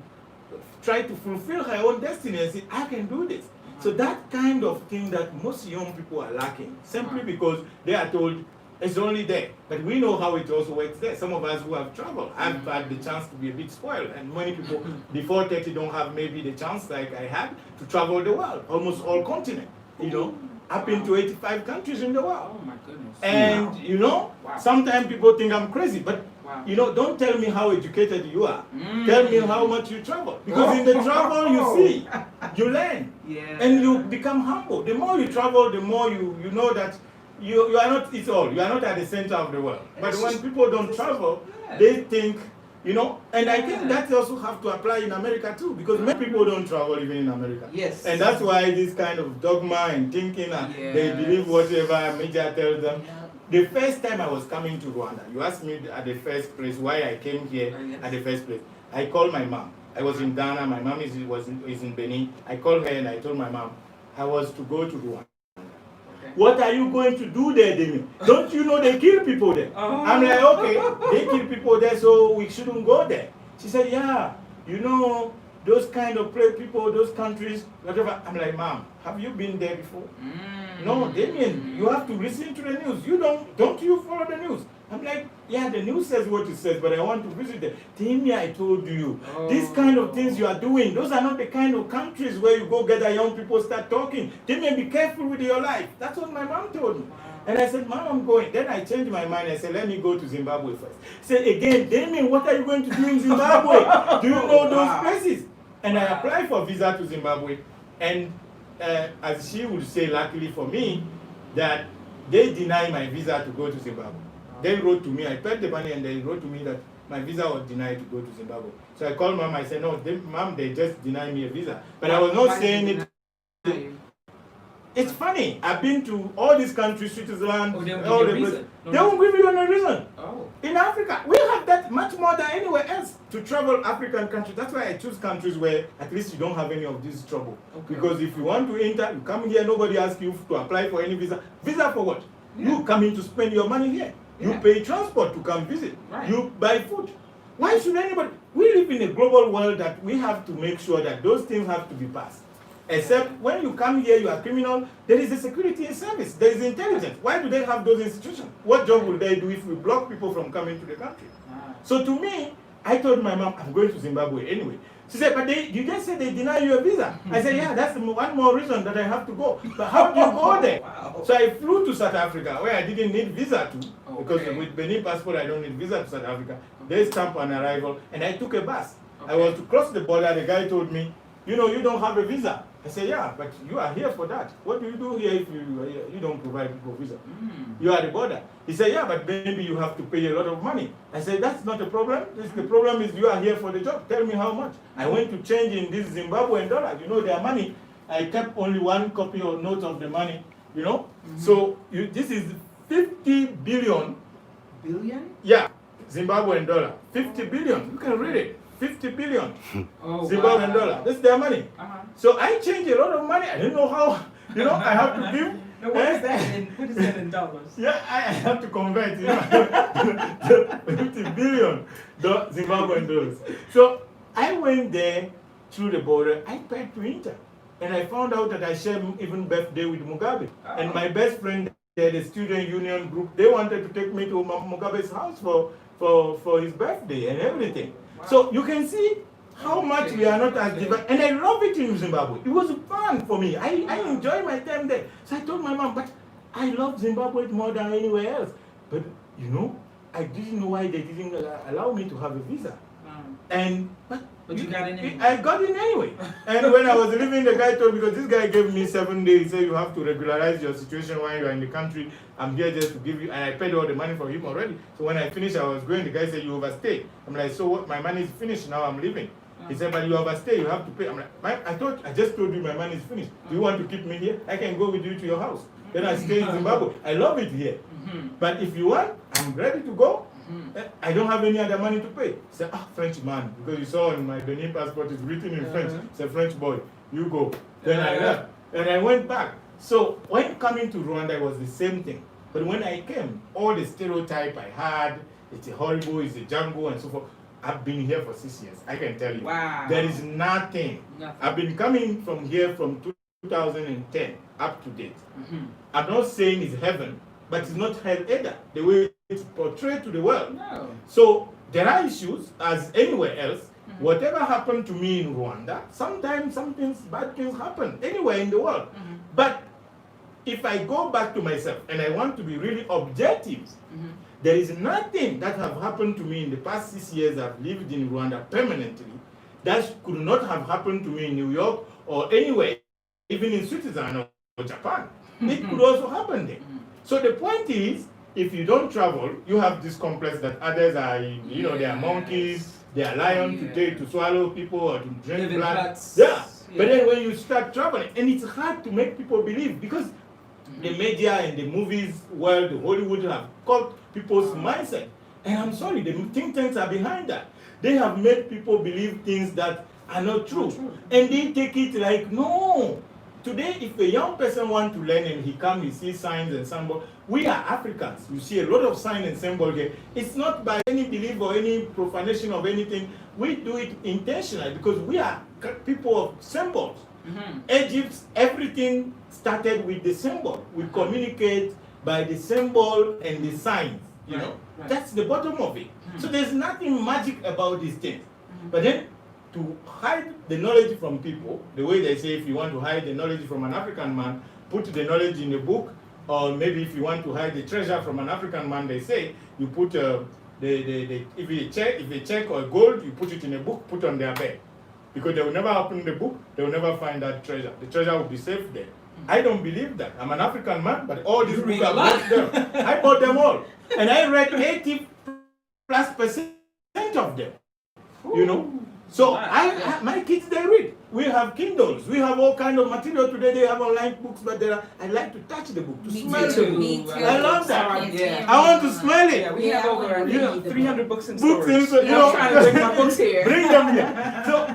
try to fulfill her own destiny and say, I can do this. So that kind of thing that most young people are lacking, simply because they are told, it's only there. But we know how it also works there. Some of us who have traveled, I've had the chance to be a bit spoiled. And many people before 30 don't have maybe the chance like I had to travel the world, almost all continents, you know, up into 85 countries in the world. Oh my goodness. And, you know, sometimes people think I'm crazy, but, you know, don't tell me how educated you are. Tell me how much you travel. Because in the travel you see, you learn. And you become humble. The more you travel, the more you know that you are not it all. You are not at the center of the world. But when people don't travel, they think, you know, and I think that also have to apply in America too, because many people don't travel even in America. And that's why this kind of dogma and thinking, they believe whatever media tells them. The first time I was coming to Rwanda, you asked me at the first place why I came here at the first place. I called my mom. I was in Ghana. My mom is in Benin. I called her and I told my mom I was to go to Rwanda. What are you going to do there, Damien? Don't you know they kill people there? I'm like, okay, they kill people there, so we shouldn't go there. She said, yeah, you know, those kind of people, those countries, whatever. I'm like, Mom, have you been there before? No, Damien, you have to listen to the news. You don't you follow the news? I'm like, yeah, the news says what it says, but I want to visit them. Damien, I told you, these kind of things you are doing, those are not the kind of countries where you go gather young people, start talking. Damien, be careful with your life. That's what my mom told me. And I said, Mom, I'm going. Then I changed my mind. I said, let me go to Zimbabwe first. Say again, Damien, what are you going to do in Zimbabwe? Do you know those places? And I applied for a visa to Zimbabwe. And as she would say, luckily for me, that they denied my visa to go to Zimbabwe. They wrote to me, I paid the money, and they wrote to me that my visa was denied to go to Zimbabwe. So I called mom, I said, no, mom, they just denied me a visa. But I was not saying it. It's funny. I've been to all these countries, Switzerland, they won't all give the you a places. reason. No, They no. won't give you any reason. Oh. In Africa, we have that much more than anywhere else to travel African countries. That's why I choose countries where at least you don't have any of this trouble. Okay. Because if you want to enter, you come here, nobody asks you to apply for any visa. Visa for what? Yeah. You come in to spend your money here. You Yeah. pay transport to come visit. Right. You buy food. Why should anybody? We live in a global world that we have to make sure that those things have to be passed. Except when you come here, you are criminal. There is a security service. There is intelligence. Why do they have those institutions? What job will they do if we block people from coming to the country? So to me, I told my mom, I'm going to Zimbabwe anyway. She said, but you just said they deny you a visa. I said, yeah, that's one more reason that I have to go. But how do you go there? Wow. So I flew to South Africa, where I didn't need visa to, because Okay. with Benin passport, I don't need visa to South Africa. They stamp on arrival, and I took a bus. I Okay. was to cross the border. The guy told me, you know, you don't have a visa. I said, yeah, but you are here for that. What do you do here if you don't provide people visa? You are at the border. He said, yeah, but maybe you have to pay a lot of money. I said, that's not a problem. The problem is you are here for the job. Tell me how much. I went to change in this Zimbabwean dollar. You know, their money. I kept only one copy or note of the money, you know. So this is 50 billion. Billion? Yeah, Zimbabwean dollar. 50 billion. You can read it. 50 billion. Oh, Zimbabwean wow. dollar. That's their money. Uh-huh. So I changed a lot of money. I didn't know how, you know, I have to give. Now, what is that in dollars? Yeah, I have to convert, you know, 50 billion Zimbabwean dollars. So I went there through the border. I paid to enter. And I found out that I shared even birthday with Mugabe. And my best friend, the student union group, they wanted to take me to Mugabe's house for his birthday and everything. Wow. So you can see how much we are not as divided. And I love it in Zimbabwe. It was fun for me. I enjoy my time there. So I told my mom, but I love Zimbabwe more than anywhere else. But, you know, I didn't know why they didn't allow me to have a visa. But you got in anyway. I got in anyway. And when I was leaving, the guy told me, because this guy gave me 7 days, he said you have to regularize your situation while you are in the country. I'm here just to give you, and I paid all the money for him already. So when I finished, I was going, the guy said, you overstayed. I'm like, so what? My money is finished, now I'm leaving. He said, but you overstay, you have to pay. I'm like, I just told you my money is finished. Do you want to keep me here? I can go with you to your house. Then I stay in Zimbabwe. I love it here. But if you want, I'm ready to go. I don't have any other money to pay. He said, French man, because you saw on my Benin passport, it's written in French. It's a French boy. You go. Then I left. And I went back. So when coming to Rwanda, it was the same thing. But when I came, all the stereotype I had, it's a horrible, it's a jungle, and so forth. I've been here for 6 years. I can tell you. Wow. There is nothing. I've been coming from here from 2010 up to date. I'm not saying it's heaven, but it's not hell either, the way it's portrayed to the world. No. So there are issues as anywhere else. Whatever happened to me in Rwanda, sometimes bad things happen anywhere in the world. But if I go back to myself and I want to be really objective, there is nothing that have happened to me in the past 6 years I've lived in Rwanda permanently that could not have happened to me in New York or anywhere, even in Switzerland or Japan. It could also happen there. So the point is, if you don't travel, you have this complex that others are, you know, they are monkeys, they are lions to swallow people or to drink Live in blood. huts. Yeah. But then when you start traveling, and it's hard to make people believe because the media and the movies world, Hollywood have caught people's mindset. And I'm sorry, the think tanks are behind that. They have made people believe things that are not true. And they take it like, no. Today, if a young person wants to learn and he comes, he sees signs and symbols. We are Africans. You see a lot of signs and symbols here. It's not by any belief or any profanation of anything. We do it intentionally because we are people of symbols. Egypt, everything started with the symbol. We communicate by the symbol and the signs. You know, that's the bottom of it. So there's nothing magic about these things. But then, to hide the knowledge from people, the way they say if you want to hide the knowledge from an African man, put the knowledge in a book, or maybe if you want to hide the treasure from an African man, they say you put if a check or gold, you put it in a book, put on their bed. Because they will never open the book, they will never find that treasure. The treasure will be safe there. I don't believe that. I'm an African man, but all these You books read a I lot. bought them. I bought them all, and I read 80+% of them. You know. So my kids, they read. We have Kindles. We have all kind of material today. They have online books, but I like to touch the book, to smell the book. Me too. I love that. Yeah. I want to smell it. Yeah, we have over 300 books in storage. Books in, I'm trying to bring my books here. Bring them here. So,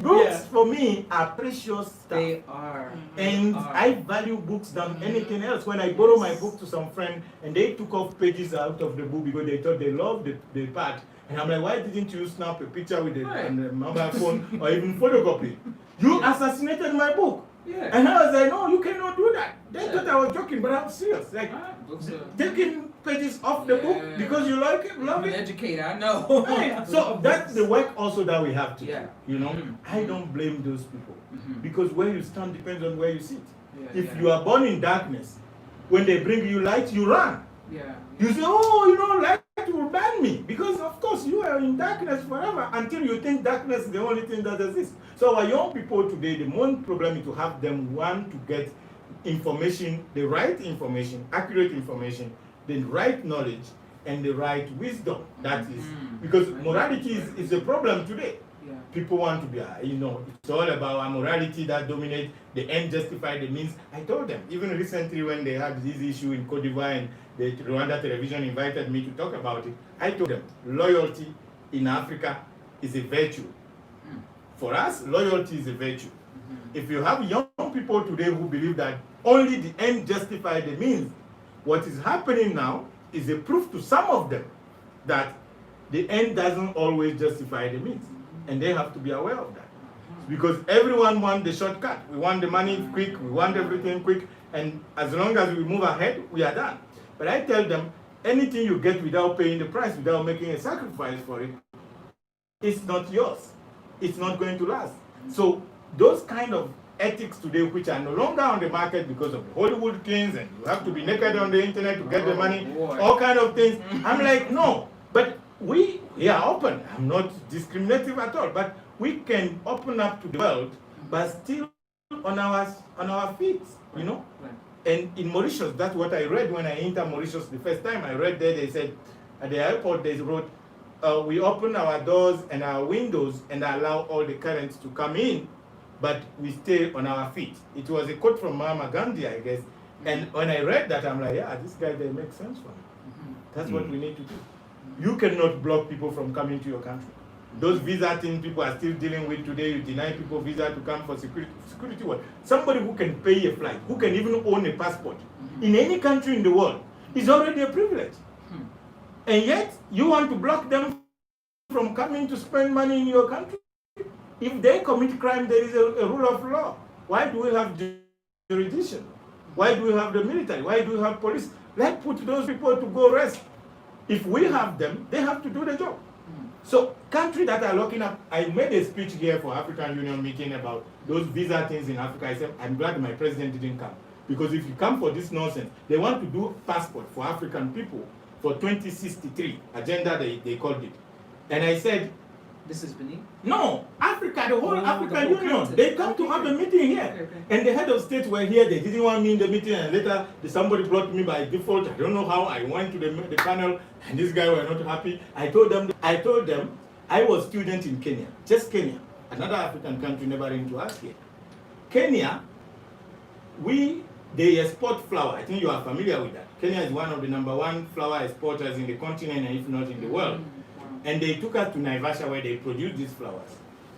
books for me are precious stuff. They are. And I value books than anything else. When I borrow my book to some friend and they took off pages out of the book because they thought they loved the part, and I'm like, why didn't you snap a picture with on the mobile phone or even photocopy? You assassinated my book. Yeah. And I was like, no, you cannot do that. They thought I was joking, but I'm serious. Like, Books are, taking pages off the book because you like it, love I'm an it. educator, I know. Right. So that's the work also that we have to do. Yeah. You know, I don't blame those people because where you stand depends on where you sit. Yeah, If you are born in darkness, when they bring you light, you run. Yeah. You say, oh, light will burn me. Because, of course, you are in darkness forever until you think darkness is the only thing that exists. So our young people today, the main problem is to have them want to get information, the right information, accurate information, the right knowledge, and the right wisdom. That is, because morality is a problem today. Yeah. People want to be, it's all about a morality that dominates, the end justify the means. I told them, even recently when they had this issue in Cote d'Ivoire and the Rwanda television invited me to talk about it, I told them, loyalty in Africa is a virtue. For us, loyalty is a virtue. If you have young people today who believe that only the end justify the means, what is happening now is a proof to some of them that the end doesn't always justify the means. And they have to be aware of that. Because everyone wants the shortcut. We want the money quick, we want everything quick, and as long as we move ahead, we are done. But I tell them, anything you get without paying the price, without making a sacrifice for it, it's not yours. It's not going to last. So those kind of ethics today, which are no longer on the market because of the Hollywood things, and you have to be naked on the internet to get the money, all kind of things. I'm like, no. But we are open. I'm not discriminative at all. But we can open up to the world, but still on our feet, you know. And in Mauritius, that's what I read when I entered Mauritius the first time. I read there, they said, at the airport, they wrote, we open our doors and our windows and allow all the currents to come in, but we stay on our feet. It was a quote from Mahatma Gandhi, I guess. And when I read that, I'm like, yeah, this guy, they make sense for me. That's what we need to do. You cannot block people from coming to your country. Those visa things people are still dealing with today, you deny people visa to come for security work. Somebody who can pay a flight, who can even own a passport in any country in the world is already a privilege. And yet, you want to block them from coming to spend money in your country? If they commit crime, there is a rule of law. Why do we have jurisdiction? Why do we have the military? Why do we have police? Let's put those people to go rest. If we have them, they have to do the job. So countries that are locking up, I made a speech here for African Union meeting about those visa things in Africa. I said, I'm glad my president didn't come. Because if you come for this nonsense, they want to do passport for African people for 2063, agenda they called it. And I said, This is Benin? no, Africa, the whole African the whole Union, continent. they come to have a meeting here. Okay. And the head of state were here, they didn't want me in the meeting, and later somebody brought me by default. I don't know how. I went to the panel, and this guy were not happy. I told them I was student in Kenya, just Kenya, another African country neighboring to us here. Kenya, they export flour. I think you are familiar with that. Kenya is one of the #1 flour exporters in the continent, and if not in the world. And they took us to Naivasha where they produce these flowers.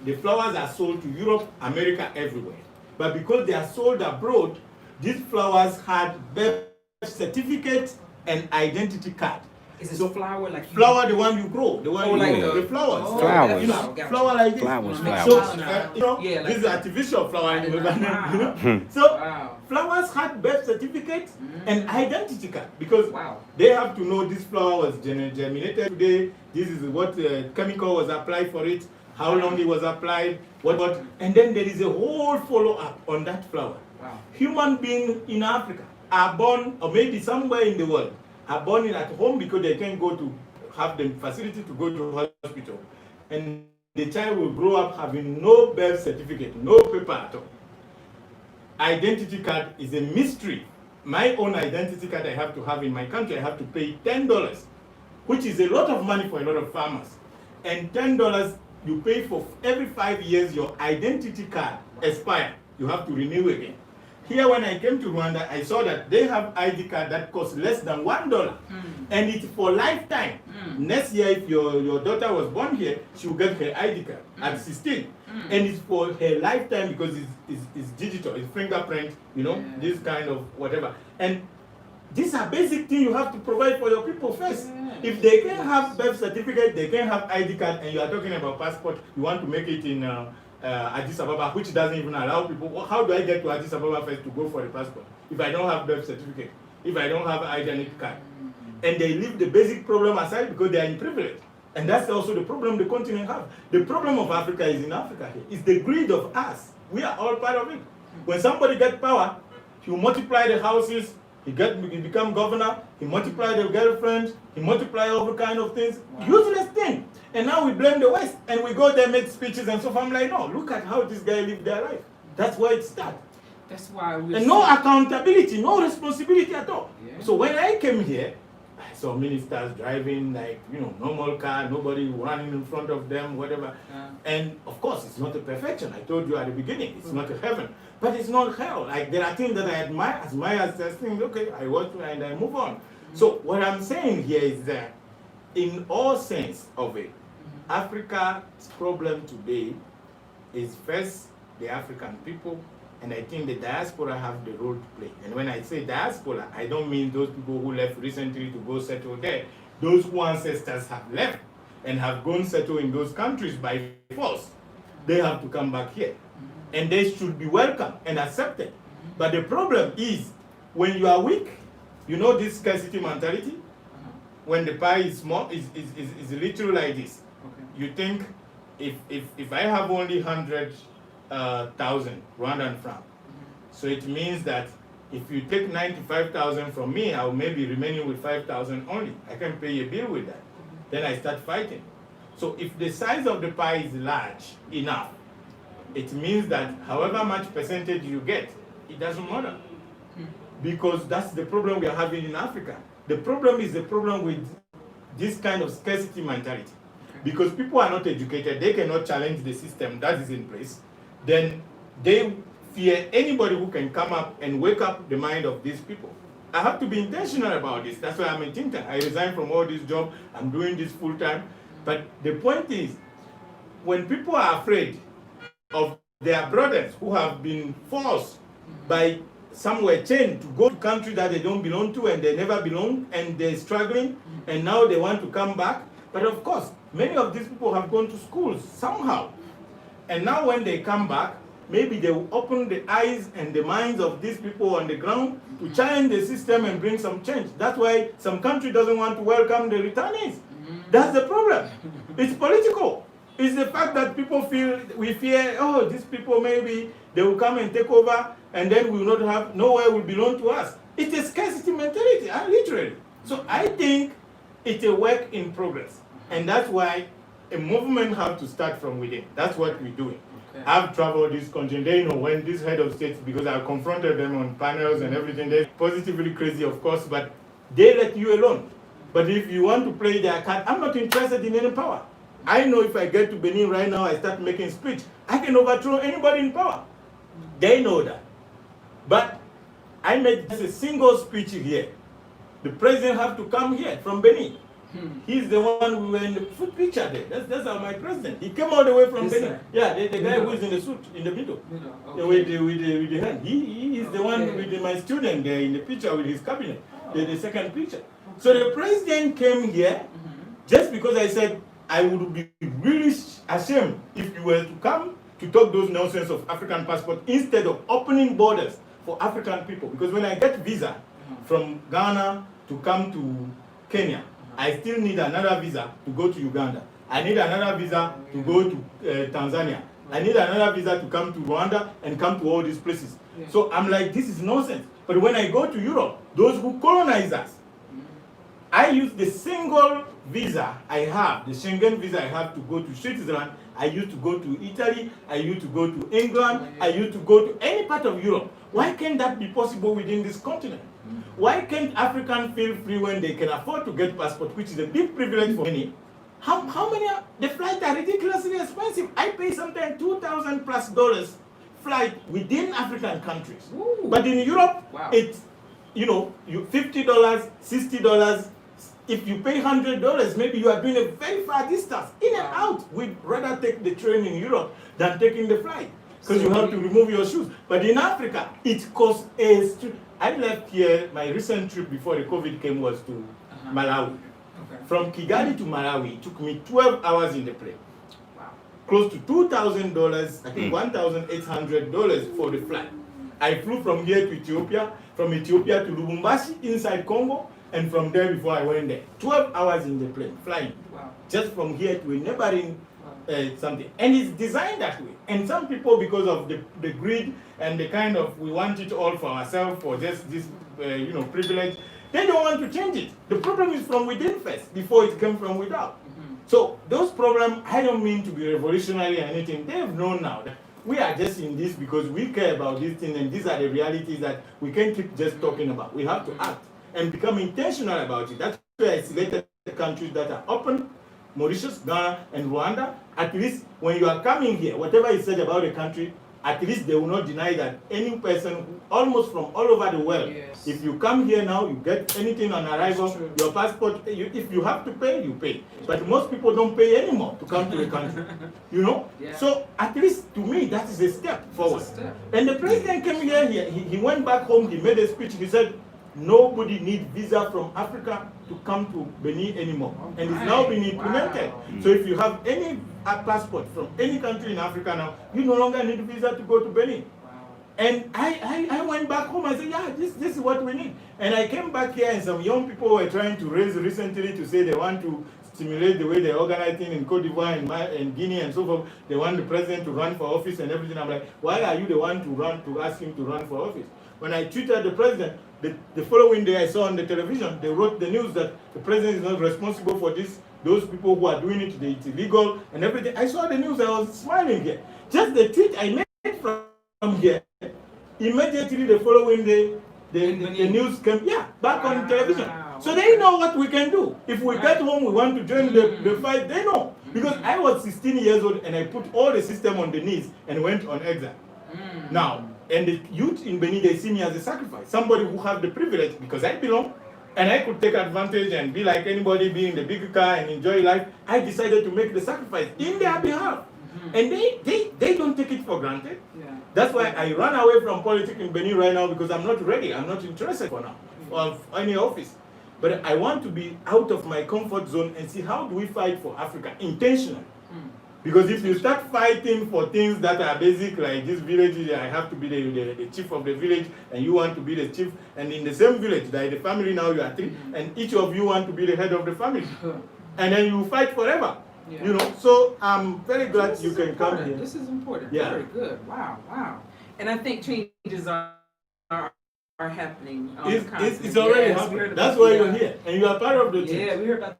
The flowers are sold to Europe, America, everywhere. But because they are sold abroad, these flowers had birth certificate and identity card. Is it flower like flower, the one you grow, the one the flowers. Oh, flowers. You know, flower like this. Flowers. So, Yeah, like this is artificial flower. Wow. So, flowers had birth certificate and identity card because they have to know this flower was germinated today. This is what chemical was applied for it, how long it was applied, what, and then there is a whole follow-up on that flower. Human beings in Africa are born, or maybe somewhere in the world, are born in at home because they can't go to have the facility to go to hospital. And the child will grow up having no birth certificate, no paper at all. identity card is a mystery. My own identity card I have to have in my country, I have to pay $10, which is a lot of money for a lot of farmers. And $10 you pay for every 5 years, your identity card expires. You have to renew again. Here, when I came to Rwanda, I saw that they have ID card that costs less than $1, and it's for lifetime. Next year, if your daughter was born here, she will get her ID card at 16, and it's for her lifetime because it's digital, it's fingerprint, you know, this kind of whatever. And these are basic things you have to provide for your people first. If they can have birth certificate, they can have ID card, and you are talking about passport, you want to make it in Addis Ababa, which doesn't even allow people. How do I get to Addis Ababa first to go for the passport if I don't have birth certificate, if I don't have identity card? And they leave the basic problem aside because they are in privilege. And that's also the problem the continent has. The problem of Africa is in Africa here. It's the greed of us. We are all part of it. When somebody gets power, he will multiply the houses, he become governor, he multiply the girlfriends, he multiply all kind of things. Useless thing. And now we blame the West, and we go there, make speeches and so forth. I'm like, no, look at how this guy lived their life. That's where it starts. That's why we. And no accountability, no responsibility at all. Yeah. So when I came here, I saw ministers driving like, you know, normal car, nobody running in front of them, whatever. And of course, it's not a perfection. I told you at the beginning, it's not a heaven, but it's not hell. Like there are things that I admire as things, okay, I watch and I move on. So what I'm saying here is that in all sense of it, Africa's problem today is first the African people, and I think the diaspora have the role to play. And when I say diaspora, I don't mean those people who left recently to go settle there. Those whose ancestors have left and have gone settle in those countries by force, they have to come back here. And they should be welcome and accepted. But the problem is, when you are weak, you know this scarcity mentality? When the pie is small, is literally like this. You think, if I have only 100,000 Rwandan francs, so it means that if you take 95,000 from me, I'll maybe remaining with 5,000 only. I can pay a bill with that. Then I start fighting. So if the size of the pie is large enough, it means that however much percentage you get, it doesn't matter. Because that's the problem we are having in Africa. The problem is the problem with this kind of scarcity mentality. Because people are not educated, they cannot challenge the system that is in place. Then they fear anybody who can come up and wake up the mind of these people. I have to be intentional about this. That's why I'm a think tank. I resigned from all this job. I'm doing this full time. But the point is, when people are afraid of their brothers who have been forced by somewhere chained to go to a country that they don't belong to and they never belong and they're struggling and now they want to come back. But of course, many of these people have gone to schools somehow. And now when they come back, maybe they will open the eyes and the minds of these people on the ground to challenge the system and bring some change. That's why some country doesn't want to welcome the returnees. That's the problem. It's political. It's the fact that people feel, we fear, oh, these people maybe they will come and take over and then we will not have, nowhere will belong to us. It's a scarcity mentality, literally. So I think it's a work in progress. And that's why a movement has to start from within. That's what we're doing. Okay. I've traveled this country, they know when this head of states, because I've confronted them on panels and everything, they're positively crazy, of course, but they let you alone. But if you want to play their card, I'm not interested in any power. I know if I get to Benin right now, I start making speech, I can overthrow anybody in power. They know that. But I made just a single speech here. The president have to come here from Benin. He's the one who were in the foot picture there. That's my president. He came all the way from Benin. Side. Yeah, the guy who is in the suit in the middle. Okay. With the hand. He is the one with my student there in the picture with his cabinet. The second picture. So the president came here just because I said I would be really ashamed if you were to come to talk those nonsense of African passport instead of opening borders for African people. Because when I get visa from Ghana to come to Kenya, I still need another visa to go to Uganda. I need another visa to go to Tanzania. I need another visa to come to Rwanda and come to all these places. So I'm like, this is nonsense. But when I go to Europe, those who colonize us, I use the single visa I have, the Schengen visa I have to go to Switzerland. I used to go to Italy, I used to go to England, I used to go to any part of Europe. Why can't that be possible within this continent? Why can't Africans feel free when they can afford to get passport, which is a big privilege for many? How many? The flights are ridiculously expensive. I pay sometimes $2,000+ flight within African countries. Ooh. But in Europe, Wow. it's, you $50, $60. If you pay $100, maybe you are doing a very far distance in and out. We'd rather take the train in Europe than taking the flight because you have to remove your shoes. But in Africa, it costs I left here. My recent trip before the COVID came was to Malawi. Okay. From Kigali to Malawi, it took me 12 hours in the plane. Wow. Close to $2,000, I think $1,800 for the flight. I flew from here to Ethiopia, from Ethiopia to Lubumbashi inside Congo, and from there before I went there. 12 hours in the plane, flying. Wow. Just from here to a neighboring something. And it's designed that way. And some people, because of the greed and the kind of, we want it all for ourselves, for just this, privilege, they don't want to change it. The problem is from within first, before it came from without. So those problems, I don't mean to be revolutionary or anything. They have known now that we are just in this because we care about this thing, and these are the realities that we can't keep just talking about. We have to act and become intentional about it. That's why I selected the countries that are open, Mauritius, Ghana, and Rwanda. At least when you are coming here, whatever is said about the country, at least they will not deny that any person, almost from all over the world, if you come here now, you get anything on arrival, your passport, if you have to pay, you pay. But most people don't pay anymore to come to the country, So at least to me, that is a step forward. And the president came here, he went back home, he made a speech, he said, nobody needs visa from Africa to come to Benin anymore. And it's now been implemented. Wow. So if you have any passport from any country in Africa now, you no longer need a visa to go to Benin. Wow. And I went back home, I said, yeah, this is what we need. And I came back here and some young people were trying to raise recently to say they want to stimulate the way they organize things in Cote d'Ivoire and Guinea and so forth. They want the president to run for office and everything. I'm like, why are you the one to ask him to run for office? When I tweeted the president, the following day I saw on the television, they wrote the news that the president is not responsible for this. Those people who are doing it, it's illegal and everything. I saw the news, I was smiling here. Just the tweet I made from here, immediately the following day, the news came, back on television. So they know what we can do. If we get home, we want to join the fight, they know. Because I was 16 years old and I put all the system on the knees and went on exile. Now, and the youth in Benin, they see me as a sacrifice. Somebody who have the privilege, because I belong, and I could take advantage and be like anybody, be in the big car and enjoy life. I decided to make the sacrifice in their behalf. And they don't take it for granted. That's why I run away from politics in Benin right now, because I'm not ready. I'm not interested for now of any office. But I want to be out of my comfort zone and see how do we fight for Africa intentionally. Because if you start fighting for things that are basic, like this village, I have to be the chief of the village, and you want to be the chief, and in the same village, like the family now you are three, and each of you want to be the head of the family. And then you fight forever. So I'm very glad you can come here. This is important. Very good. Wow. And I think changes are happening. It's already happening. That's why you're here. And you are part of the team. Yeah, we heard about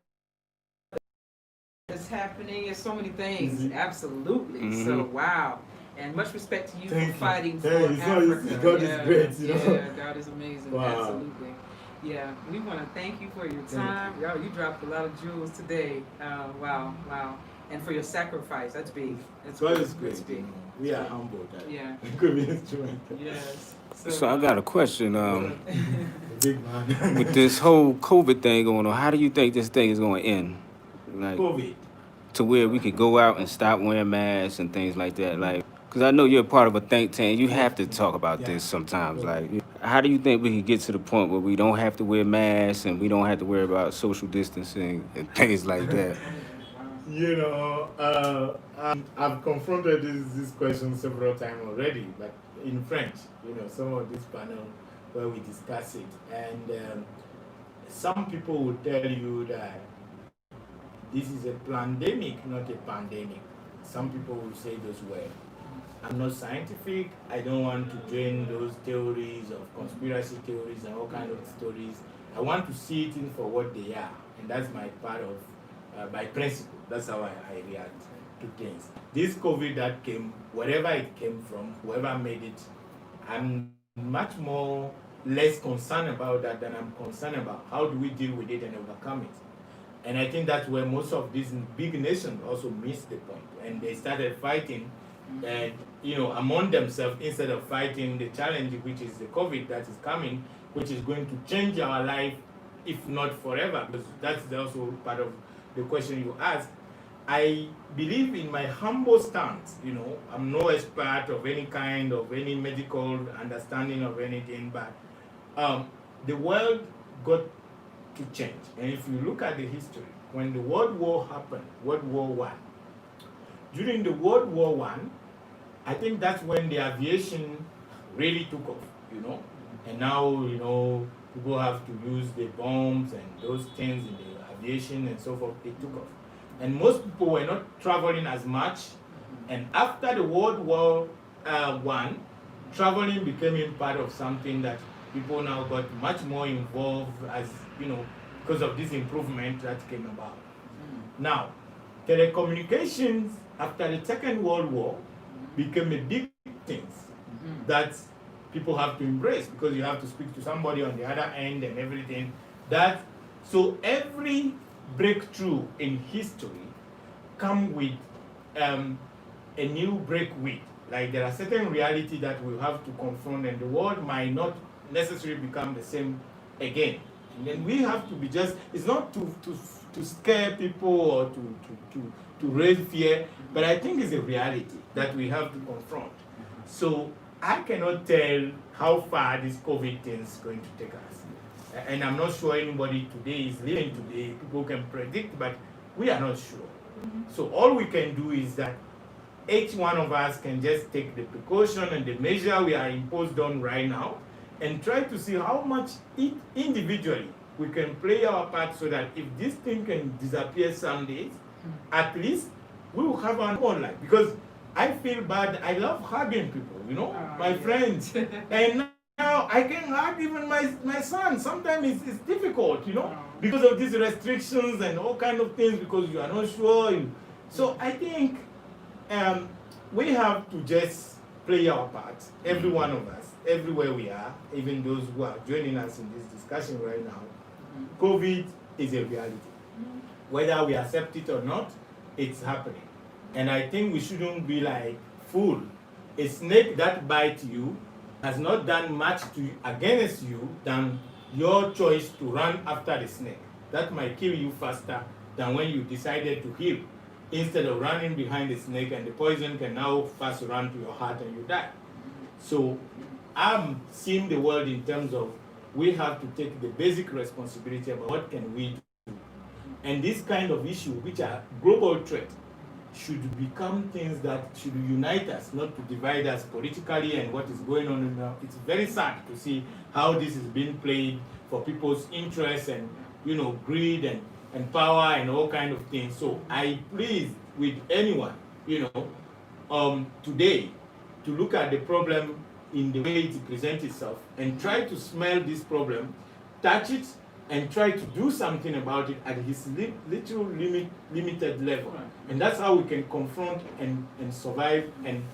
it's happening. There's so many things. Absolutely. So wow. And much respect to you for fighting for Africa. God is great, Yeah, God is amazing. Wow. Absolutely. Yeah, we want to thank you for your time. Y'all, you dropped a lot of jewels today. Wow. And for your sacrifice. That's big. God is great. That's big. We are humbled. Yeah. Could be instrumental. Yes. So I got a question. Big man. With this whole COVID thing going on, how do you think this thing is going to end? Like, COVID. To where we could go out and stop wearing masks and things like that. Like, because I know you're part of a think tank. You have to talk about this sometimes. Like, how do you think we can get to the point where we don't have to wear masks and we don't have to worry about social distancing and things like that? I've confronted this question several times already, but in French, some of this panel where we discuss it. And some people will tell you that this is a pandemic, not a pandemic. Some people will say those words. I'm not scientific. I don't want to join those theories of conspiracy theories and all kinds of stories. I want to see it in for what they are. And that's my part of, by principle. That's how I react. to things. This COVID that came, wherever it came from, whoever made it, I'm much more less concerned about that than I'm concerned about how do we deal with it and overcome it. And I think that's where most of these big nations also missed the point, and they started fighting, and among themselves instead of fighting the challenge, which is the COVID that is coming, which is going to change our life, if not forever. Because that's also part of the question you asked. I believe, in my humble stance, I'm no expert of any kind, of any medical understanding of anything, but the world got to change. And if you look at the history, when the World War happened, World War One, during the World War One, I think that's when the aviation really took off, and now, people have to use the bombs and those things in the aviation and so forth. It took off. And most people were not traveling as much. And after the World War One, traveling became part of something that people now got much more involved, as because of this improvement that came about. Now, telecommunications after the Second World War became a big thing that people have to embrace, because you have to speak to somebody on the other end and everything. So every breakthrough in history come with a new break with. Like, there are certain reality that we have to confront, and the world might not necessarily become the same again. And then we have to be it's not to scare people or to raise fear, but I think it's a reality that we have to confront. So I cannot tell how far this COVID thing is going to take us. And I'm not sure anybody today is living today. People can predict, but we are not sure. So all we can do is that each one of us can just take the precaution and the measure we are imposed on right now, and try to see how much individually we can play our part, so that if this thing can disappear some days, at least we will have our own life. Because I feel bad. I love hugging people, my friends. And now I can hug even my son. Sometimes it's difficult, because of these restrictions and all kind of things, because you are not sure. So I think we have to just play our part, every one of us, everywhere we are, even those who are joining us in this discussion right now. COVID is a reality. Whether we accept it or not, it's happening. And I think we shouldn't be like fool. A snake that bites you has not done much against you than your choice to run after the snake. That might kill you faster than when you decided to heal, instead of running behind the snake, and the poison can now fast run to your heart and you die. So I'm seeing the world in terms of, we have to take the basic responsibility about what can we do. And this kind of issue, which are global threat, should become things that should unite us, not to divide us politically. And what is going on now, it's very sad to see how this is being played for people's interests and greed and power and all kind of things. So I plead with anyone today to look at the problem in the way it presents itself, and try to smell this problem, touch it, and try to do something about it at his literal limited level. Right. And that's how we can confront and survive and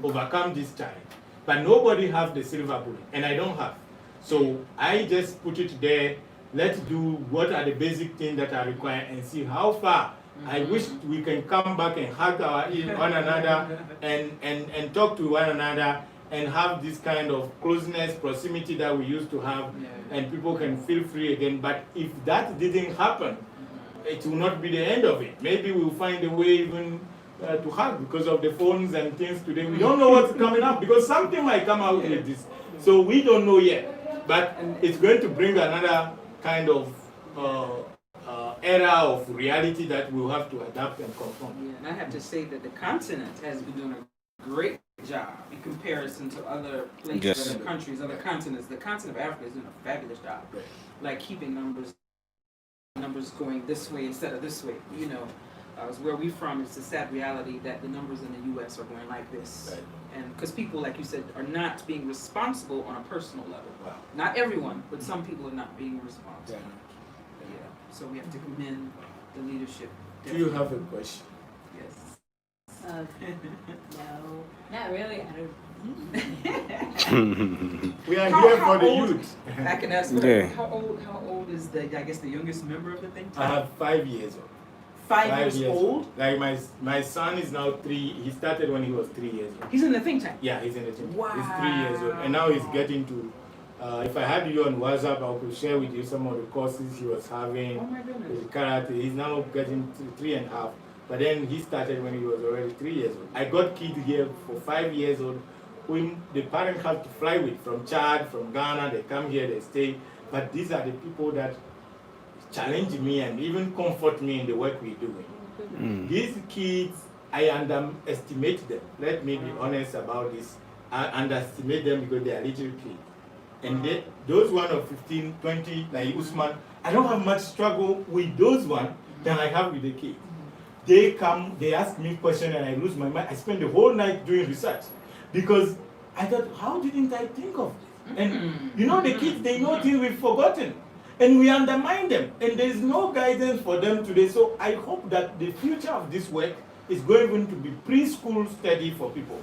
overcome this challenge. But nobody has the silver bullet, and I don't have. So I just put it there. Let's do what are the basic things that are required, and see how far. I wish we can come back and hug one another and talk to one another, and have this kind of closeness, proximity that we used to have, and people can feel free again. But if that didn't happen, it will not be the end of it. Maybe we'll find a way even to hug, because of the phones and things today. We don't know what's coming up, because something might come out with this. So we don't know yet. But it's going to bring another kind of era of reality that we'll have to adapt and confront. Yeah, and I have to say that the continent has been doing a great job in comparison to other places, other countries, other continents. The continent of Africa is doing a fabulous job, like keeping numbers going this way instead of this way. Where we're from, it's a sad reality that the numbers in the U.S. are going like this, and because people, like you said, are not being responsible on a personal level. Wow. Not everyone, but some people are not being responsible. Yeah. So we have to commend the leadership. Do you have a question? Yes. No, not really. I don't. We are How- here how for the old- youth. I can ask. Yeah. How old is I guess the youngest member of the think I tank? have 5 years old. 5 years old. Like my son is now 3. He started when he was 3 years old. He's in the think tank. Yeah, he's in the team. He's Wow. 3 years old, and now he's getting to. If I had you on WhatsApp, I could share with you some of the courses he was having. Oh my goodness. With karate. He's now getting to 3.5. But then he started when he was already 3 years old. I got kids here for 5 years old, whom the parents have to fly with from Chad, from Ghana. They come here, they stay. But these are the people that challenge me and even comfort me in the work we're doing. These kids, I underestimate them. Let me be honest about this. I underestimate them because they are little kids. And those one of 15, 20, like Usman, I don't have much struggle with those one than I have with the kids. They come, they ask me questions and I lose my mind. I spend the whole night doing research because I thought, how didn't I think of this? And you know, the kids, they know things we've forgotten. And we undermine them. And there is no guidance for them today. So I hope that the future of this work is going to be preschool study for people.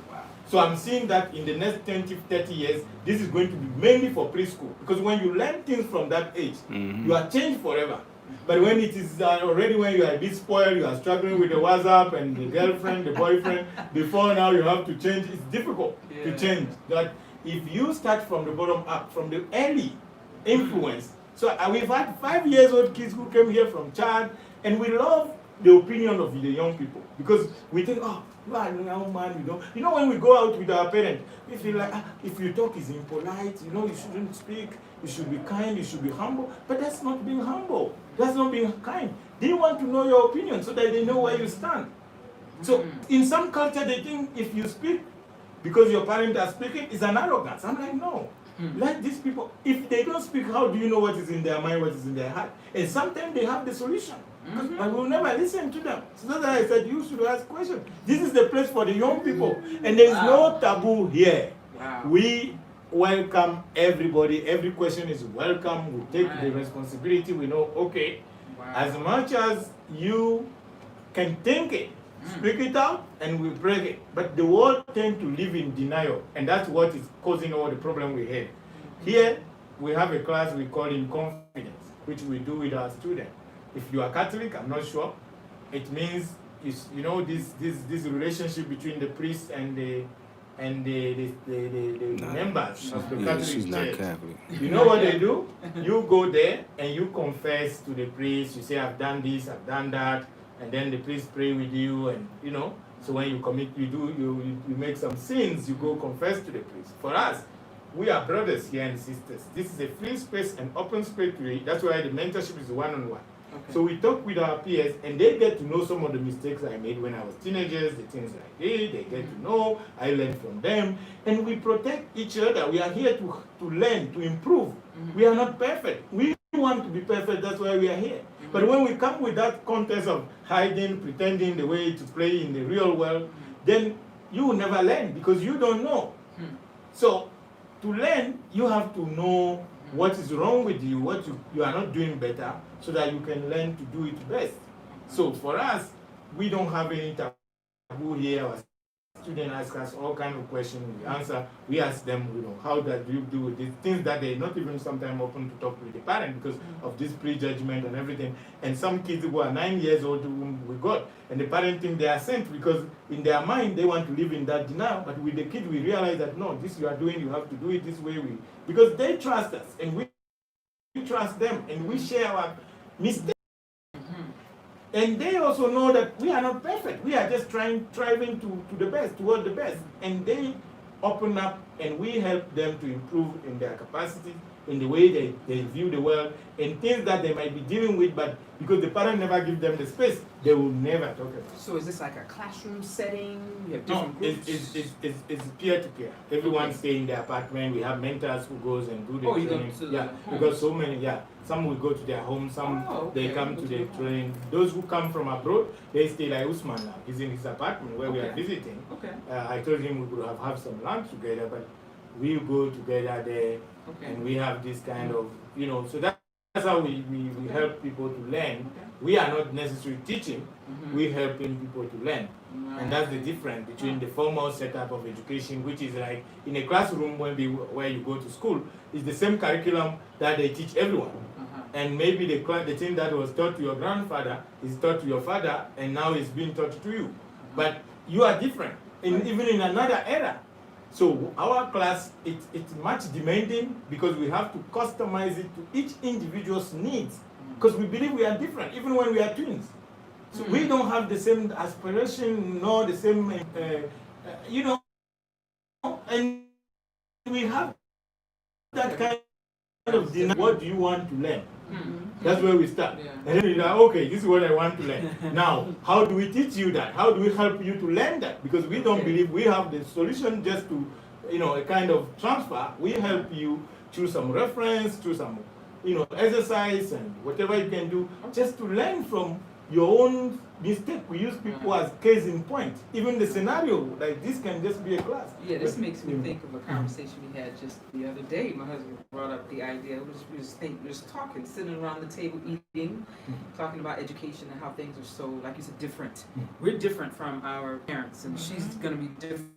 So I'm seeing that in the next 20, 30 years, this is going to be mainly for preschool. Because when you learn things from that age, you are changed forever. But when it is already when you are a bit spoiled, you are struggling with the WhatsApp and the girlfriend, the boyfriend, before now you have to change, it's difficult to change. But if you start from the bottom up, from the early influence, so we've had 5 years old kids who came here from Chad, and we love the opinion of the young people because we think, oh, you are a young man, you don't. You know, when we go out with our parents, we feel like, if you talk is impolite, you know, you shouldn't speak, you should be kind, you should be humble. But that's not being humble. That's not being kind. They want to know your opinion so that they know where you stand. So in some culture, they think if you speak because your parents are speaking, it's an arrogance. I'm like, no. Let these people, if they don't speak, how do you know what is in their mind, what is in their heart? And sometimes they have the solution. I will never listen to them. So that's why I said you should ask questions. This is the place for the young people. And there is no taboo here. Wow. We welcome everybody. Every question is welcome. We take the responsibility. We know, okay, as much as you can think it, speak it out, and we break it. But the world tends to live in denial, and that's what is causing all the problem we have. Here, we have a class we call in confidence, which we do with our students. If you are Catholic, I'm not sure. It means you know this relationship between the priest and the members of the Catholic she's not Church. Catholic. You know what they do? You go there and you confess to the priest. You say, I've done this, I've done that, and then the priest pray with you, and you know. So when you commit, you make some sins, you go confess to the priest. For us, we are brothers here and sisters. This is a free space and open space. That's why the mentorship is one-on-one. Okay. So we talk with our peers, and they get to know some of the mistakes I made when I was teenagers, the things I did. They get to know. I learn from them, and we protect each other. We are here to learn, to improve. We are not perfect. We want to be perfect. That's why we are here. But when we come with that contest of hiding, pretending the way to play in the real world, then you will never learn because you don't know. So to learn, you have to know what is wrong with you, what you are not doing better, so that you can learn to do it best. So for us, we don't have any taboo here. Our students ask us all kinds of questions, we answer. We ask them, you know, how do you do these things that they're not even sometimes open to talk with the parent because of this prejudgment and everything. And some kids who are 9 years old whom we got, and the parent think they are sent because in their mind they want to live in that denial. But with the kid, we realize that no, this you are doing, you have to do it this way. Because they trust us and we trust them, and we share our mistakes. And they also know that we are not perfect. We are just striving to the best, toward the best. And they open up and we help them to improve in their capacity, in the way they view the world, and things that they might be dealing with, but because the parent never give them the space, they will never talk about it. So is this like a classroom setting? You have No, different groups? it's peer-to-peer. Everyone stay in their apartment. We have mentors who goes and do the You go training. to Yeah, homes. because so many, some will go to their home, some they come to the training. Those who come from abroad, they stay like Usman now. He's in his apartment where we are visiting. Okay. I told him we could have some lunch together, but we go together there and we have this kind of, so that's how we help people to learn. We are not necessarily teaching, we're helping people to learn. And that's the difference between the formal setup of education, which is like in a classroom where you go to school, is the same curriculum that they teach everyone. And maybe the thing that was taught to your grandfather is taught to your father, and now it's being taught to you. But you are different, even in another era. So our class, it's much demanding because we have to customize it to each individual's needs. Because we believe we are different, even when we are twins. So we don't have the same aspiration, nor the same, you know, and we have that kind of deny. What do you want to learn? That's where we start. Yeah. And then you're like, okay, this is what I want to learn. Now, how do we teach you that? How do we help you to learn that? Because we don't believe we have the solution just to, you know, a kind of transfer. We help you through some reference, through some, you know, exercise and whatever you can do, just to learn from your own mistake. We use people as case in point. Even the scenario, like this can just be a class. Yeah, this makes me think of a conversation we had just the other day. My husband brought up the idea. We was talking, sitting around the table eating, talking about education and how things are so, like you said, different. We're different from our parents, and she's going to be different.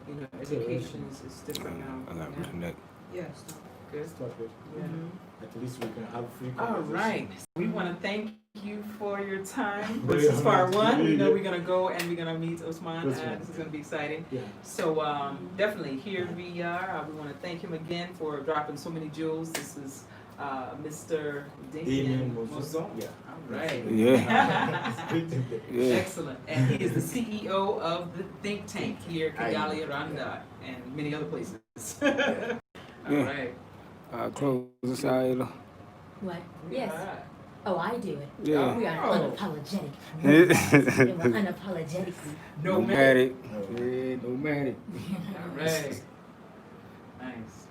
You know, education is different now. I got Yeah. connect. Yes. Good. Stop it. Yeah. At least we can have free All conversation. right. We want to thank you for your time. Very This is part much. one. We know Yeah. we're going to go and we're going to meet Osman. That's right. This is going to be exciting. Yeah. So definitely here we are. We want to thank him again for dropping so many jewels. This is Mr. Damien Mouzoun. Yeah. All right. Yeah. Yeah. Excellent. And he is the CEO of the think tank here at Kigali, Rwanda, and many other places. All Yeah. right. Close this out. What? Yes. Oh, I do it. Yeah. We are Oh. unapologetic. Yeah. And we're unapologetically. No matter. Nomadic. Yeah, nomadic. All right. Nice.